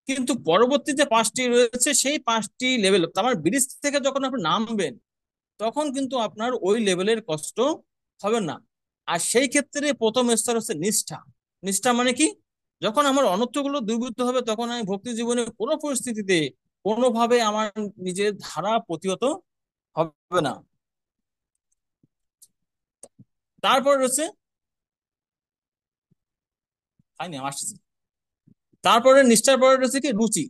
কিন্তু পরবর্তী যে 5টি রয়েছে সেই 5টি লেভেল, আমার ব্রিজ থেকে যখন আপনি নামবেন তখন কিন্তু আপনার ওই লেভেলের কষ্ট হবে না। আর সেই ক্ষেত্রে প্রথম স্তর হচ্ছে নিষ্ঠা। নিষ্ঠা মানে কি, যখন আমার অনর্থগুলো দূরীভূত হবে তখন আমি ভক্তি জীবনে কোনো পরিস্থিতিতে কোনোভাবে আমার নিজের ধারা প্রতিহত হবে না। তারপর রয়েছে হয়নি আমার আসছে। তারপরে নিষ্ঠার পরে রয়েছে কি রুচি।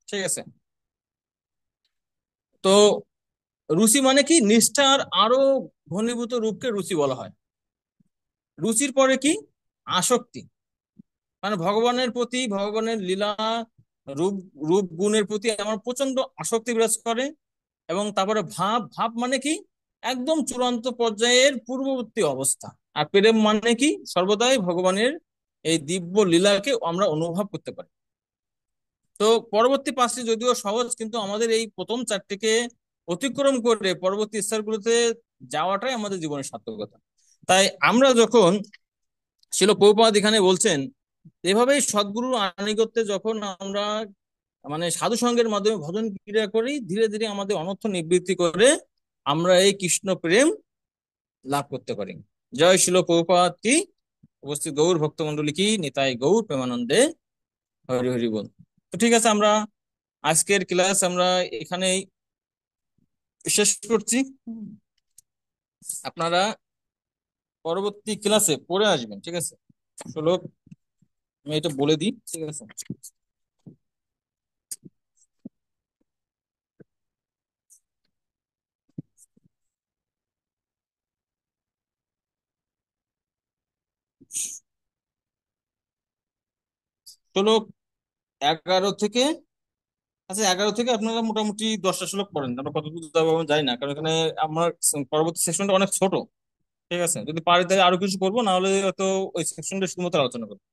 ঠিক আছে, তো রুচি মানে কি, নিষ্ঠার আরো ঘনীভূত রূপকে রুচি বলা হয়। রুচির পরে কি, আসক্তি, মানে ভগবানের প্রতি, ভগবানের লীলা, রূপ রূপ গুণের প্রতি আমার প্রচন্ড আসক্তি বিরাজ করে। এবং তারপরে ভাব, ভাব মানে কি, একদম চূড়ান্ত পর্যায়ের পূর্ববর্তী অবস্থা। আর প্রেম মানে কি, সর্বদাই ভগবানের এই দিব্য লীলাকে আমরা অনুভব করতে পারি। তো পরবর্তী 5টি যদিও সহজ, কিন্তু আমাদের এই প্রথম 4টিকে অতিক্রম করে পরবর্তী স্তরগুলোতে যাওয়াটাই আমাদের জীবনের সার্থকতা। তাই আমরা যখন শিল প্রভুপাদ এখানে বলছেন এভাবেই সদ্গুরুর আনুগত্যে যখন আমরা মানে সাধু সঙ্গের মাধ্যমে ভজন ক্রিয়া করি, ধীরে ধীরে আমাদের অনর্থ নিবৃত্তি করে আমরা এই কৃষ্ণ প্রেম লাভ করতে পারি। জয় শিল প্রভুপাদ কি, উপস্থিত গৌর ভক্তমন্ডলী কি, নিতাই গৌর প্রেমানন্দে হরি হরি বল। তো ঠিক আছে, আমরা আজকের ক্লাস আমরা এখানেই শেষ করছি। আপনারা পরবর্তী ক্লাসে পড়ে আসবেন, ঠিক আছে। চলো আমি এটা বলে দিই, ঠিক আছে। শ্লোক 11 থেকে, আচ্ছা 11 থেকে আপনারা মোটামুটি 10টা শ্লোক পড়েন, আমরা কতদূর যাবো আমি জানি না, কারণ এখানে আমার পরবর্তী সেকশনটা অনেক ছোট। ঠিক আছে, যদি পারি তাহলে আরো কিছু করবো, না হলে হয়তো ওই সেকশনটা শুধুমাত্র আলোচনা করবো।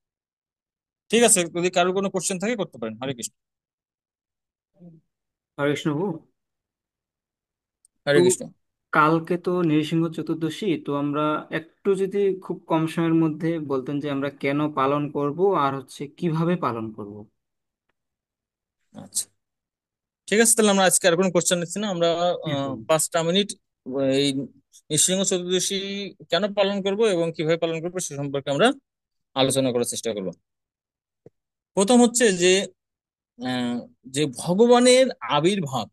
ঠিক আছে, যদি কারোর কোনো কোশ্চেন থাকে করতে পারেন। হরে কৃষ্ণ। হরে কৃষ্ণ বাবু। তো হরে কৃষ্ণ। কালকে তো নৃসিংহ চতুর্দশী, তো আমরা একটু যদি খুব কম সময়ের মধ্যে বলতেন যে আমরা কেন পালন করব আর হচ্ছে কিভাবে পালন করব। আচ্ছা, ঠিক আছে, তাহলে আমরা আজকে আর কোনো কোশ্চেন নিচ্ছি না, আমরা হ্যাঁ প্রভু। 5টা মিনিট এই নৃসিংহ চতুর্দশী কেন পালন করব এবং কিভাবে পালন করবো সে সম্পর্কে আমরা আলোচনা করার চেষ্টা করব। প্রথম হচ্ছে যে আহ, যে ভগবানের আবির্ভাব,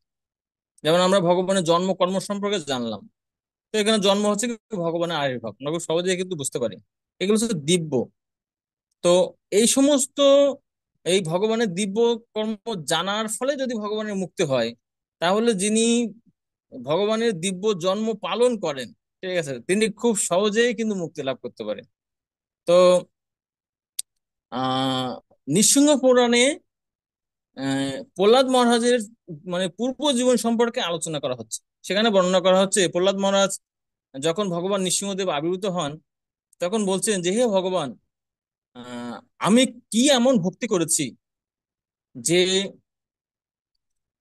যেমন আমরা ভগবানের জন্ম কর্ম সম্পর্কে জানলাম। তো এখানে জন্ম হচ্ছে কি ভগবানের আবির্ভাব, আমরা খুব সহজে কিন্তু বুঝতে পারি। এগুলো হচ্ছে দিব্য। তো এই সমস্ত এই ভগবানের দিব্য কর্ম জানার ফলে যদি ভগবানের মুক্তি হয়, তাহলে যিনি ভগবানের দিব্য জন্ম পালন করেন, ঠিক আছে, তিনি খুব সহজেই কিন্তু মুক্তি লাভ করতে পারেন। তো আহ নৃসিংহ পুরাণে প্রহ্লাদ মহারাজের মানে পূর্ব জীবন সম্পর্কে আলোচনা করা হচ্ছে। সেখানে বর্ণনা করা হচ্ছে প্রহ্লাদ মহারাজ যখন ভগবান নৃসিংহদেব আবির্ভূত হন, তখন বলছেন যে হে ভগবান, আহ আমি কি এমন ভক্তি করেছি যে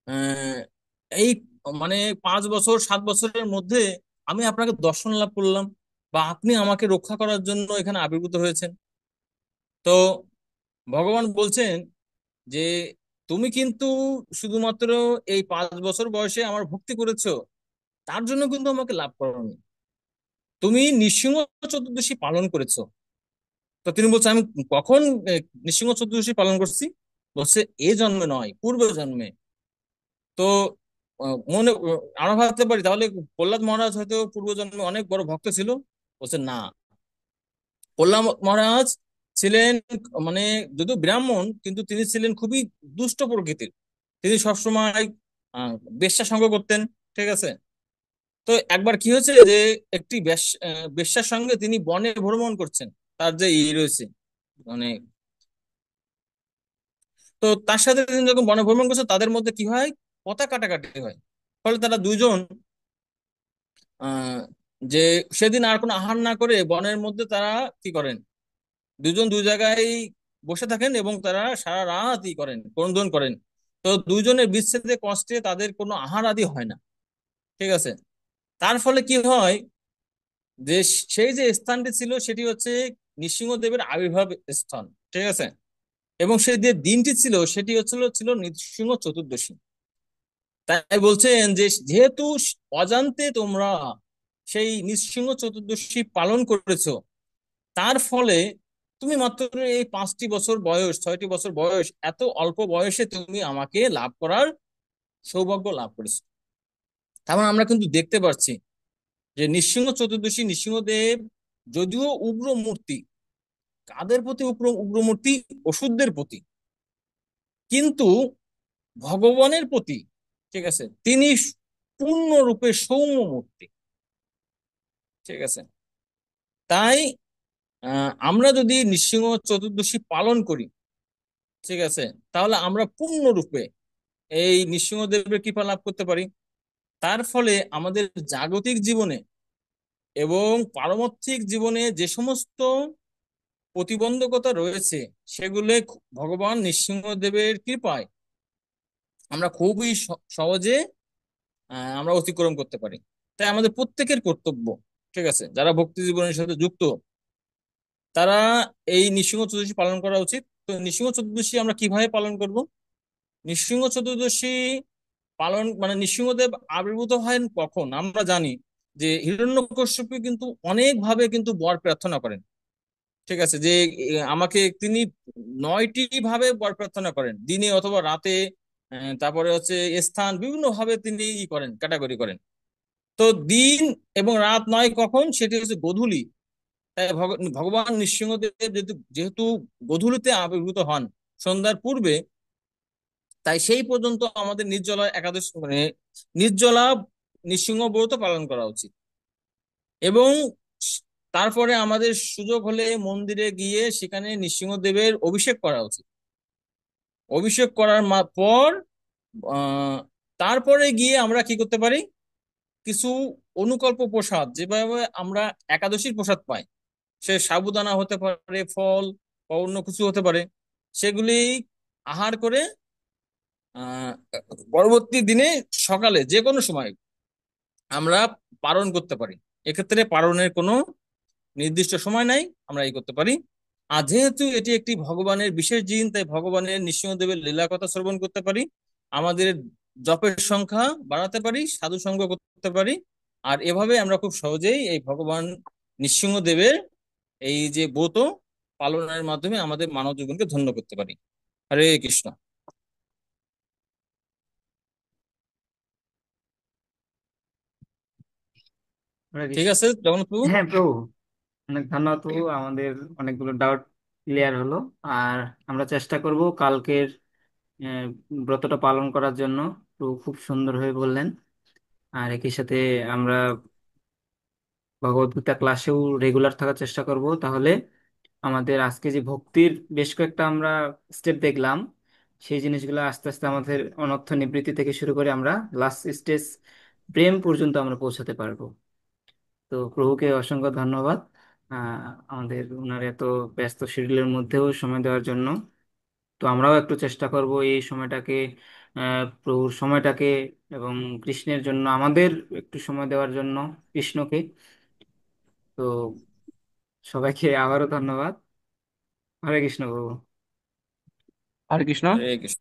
আহ, এই মানে 5 বছর 7 বছরের মধ্যে আমি আপনাকে দর্শন লাভ করলাম, বা আপনি আমাকে রক্ষা করার জন্য এখানে আবির্ভূত হয়েছেন। তো ভগবান বলছেন যে তুমি কিন্তু শুধুমাত্র এই 5 বছর বয়সে আমার ভক্তি করেছো, তার জন্য কিন্তু আমাকে লাভ করোনি, তুমি নৃসিংহ চতুর্দশী পালন করেছো। তো তিনি বলছেন আমি কখন নৃসিংহ চতুর্দশী পালন করছি, বলছে এ জন্মে নয়, পূর্ব জন্মে। তো মনে আমরা ভাবতে পারি তাহলে প্রহ্লাদ মহারাজ হয়তো পূর্বজন্মে অনেক বড় ভক্ত ছিল। বলছে না, প্রহ্লাদ মহারাজ ছিলেন মানে যদিও ব্রাহ্মণ, কিন্তু তিনি ছিলেন খুবই দুষ্ট প্রকৃতির। তিনি সবসময় আহ বেশ্যা সঙ্গ করতেন। ঠিক আছে। তো একবার কি হয়েছে যে একটি বেশ্যার সঙ্গে তিনি বনে ভ্রমণ করছেন, তার যে রয়েছে মানে, তো তার সাথে তিনি যখন বনে ভ্রমণ করছে তাদের মধ্যে কি হয়, কথা কাটাকাটি হয়। ফলে তারা দুইজন আহ যে সেদিন আর কোনো আহার না করে বনের মধ্যে তারা কি করেন, দুজন দুই জায়গায় বসে থাকেন এবং তারা সারা রাত ই করেন, ক্রন্দন করেন। তো দুইজনের বিচ্ছেদে কষ্টে তাদের কোনো আহার আদি হয় না। ঠিক আছে। তার ফলে কি হয় যে সেই যে স্থানটি ছিল সেটি হচ্ছে নৃসিংহদেবের আবির্ভাব স্থান। ঠিক আছে। এবং সেই যে দিনটি ছিল সেটি ছিল নৃসিংহ চতুর্দশী। তাই বলছেন যে যেহেতু অজান্তে তোমরা সেই নৃসিংহ চতুর্দশী পালন করেছো, তার ফলে তুমি মাত্র এই 5টি বছর বয়স 6টি বছর বয়স, এত অল্প বয়সে তুমি আমাকে লাভ করার সৌভাগ্য লাভ করেছো। তার মানে আমরা কিন্তু দেখতে পাচ্ছি যে নৃসিংহ চতুর্দশী, নৃসিংহদেব যদিও উগ্র মূর্তি, কাদের প্রতি উগ্র উগ্র মূর্তি, অসুরদের প্রতি, কিন্তু ভগবানের প্রতি, ঠিক আছে, তিনি পূর্ণরূপে সৌম্য মূর্তি। ঠিক আছে। তাই আমরা যদি নৃসিংহ চতুর্দশী পালন করি, ঠিক আছে, তাহলে আমরা পূর্ণরূপে এই নৃসিংহদেবের কৃপা লাভ করতে পারি। তার ফলে আমাদের জাগতিক জীবনে এবং পারমার্থিক জীবনে যে সমস্ত প্রতিবন্ধকতা রয়েছে, সেগুলো ভগবান নৃসিংহদেবের কৃপায় আমরা খুবই সহজে আমরা অতিক্রম করতে পারি। তাই আমাদের প্রত্যেকের কর্তব্য, ঠিক আছে, যারা ভক্তি জীবনের সাথে যুক্ত, তারা এই নৃসিংহ চতুর্দশী পালন করা উচিত। তো নৃসিংহ চতুর্দশী আমরা কিভাবে পালন করব? নৃসিংহ চতুর্দশী পালন মানে নৃসিংহদেব আবির্ভূত হয় কখন আমরা জানি যে হিরণ্যকশ্যপু কিন্তু অনেক ভাবে কিন্তু বর প্রার্থনা করেন। ঠিক আছে, যে আমাকে তিনি 9টি ভাবে বর প্রার্থনা করেন, দিনে অথবা রাতে। তারপরে হচ্ছে স্থান বিভিন্ন ভাবে তিনি করেন, ক্যাটাগরি করেন। তো দিন এবং রাত নয় কখন, সেটি হচ্ছে গোধূলি। তাই ভগবান নৃসিংহদেব যেহেতু যেহেতু গোধূলিতে আবির্ভূত হন, সন্ধ্যার পূর্বে, তাই সেই পর্যন্ত আমাদের নির্জলা একাদশ মানে নির্জলা নৃসিংহ ব্রত পালন করা উচিত। এবং তারপরে আমাদের সুযোগ হলে মন্দিরে গিয়ে সেখানে নৃসিংহদেবের অভিষেক করা উচিত। অভিষেক করার পর আহ তারপরে গিয়ে আমরা কি করতে পারি, কিছু অনুকল্প প্রসাদ যেভাবে আমরা একাদশীর প্রসাদ পাই, সে সাবুদানা হতে পারে, ফল বা অন্য কিছু হতে পারে, সেগুলি আহার করে আহ পরবর্তী দিনে সকালে যে কোনো সময় আমরা পালন করতে পারি। এক্ষেত্রে পালনের কোনো নির্দিষ্ট সময় নাই, আমরা এই করতে পারি। আর যেহেতু এটি একটি ভগবানের বিশেষ দিন, তাই ভগবানের নৃসিংহদেবের লীলা কথা শ্রবণ করতে পারি, আমাদের জপের সংখ্যা বাড়াতে পারি, সাধু সঙ্গ করতে পারি। আর এভাবে আমরা খুব সহজেই এই ভগবান নৃসিংহদেবের এই যে ব্রত পালনের মাধ্যমে আমাদের মানব জীবনকে ধন্য করতে পারি। হরে কৃষ্ণ। হরে ঠিক কৃষ্ণ। আছে জগন্নাথ প্রভু। হ্যাঁ প্রভু, অনেক ধন্যবাদ প্রভু, আমাদের অনেকগুলো ডাউট ক্লিয়ার হলো। আর আমরা চেষ্টা করব কালকের আহ, ব্রতটা পালন করার জন্য। প্রভু খুব সুন্দরভাবে বললেন। আর একই সাথে আমরা ভগবত গীতা ক্লাসেও রেগুলার থাকার চেষ্টা করব। তাহলে আমাদের আজকে যে ভক্তির বেশ কয়েকটা আমরা স্টেপ দেখলাম, সেই জিনিসগুলো আস্তে আস্তে আমাদের অনর্থ নিবৃত্তি থেকে শুরু করে আমরা লাস্ট স্টেজ প্রেম পর্যন্ত আমরা পৌঁছাতে পারবো। তো প্রভুকে অসংখ্য ধন্যবাদ আমাদের ওনার এত ব্যস্ত শিডিউলের মধ্যেও সময় দেওয়ার জন্য। তো আমরাও একটু চেষ্টা করব এই সময়টাকে, প্রভুর সময়টাকে এবং কৃষ্ণের জন্য আমাদের একটু সময় দেওয়ার জন্য, কৃষ্ণকে। তো সবাইকে আবারও ধন্যবাদ। হরে কৃষ্ণ প্রভু। হরে কৃষ্ণ। হরে কৃষ্ণ।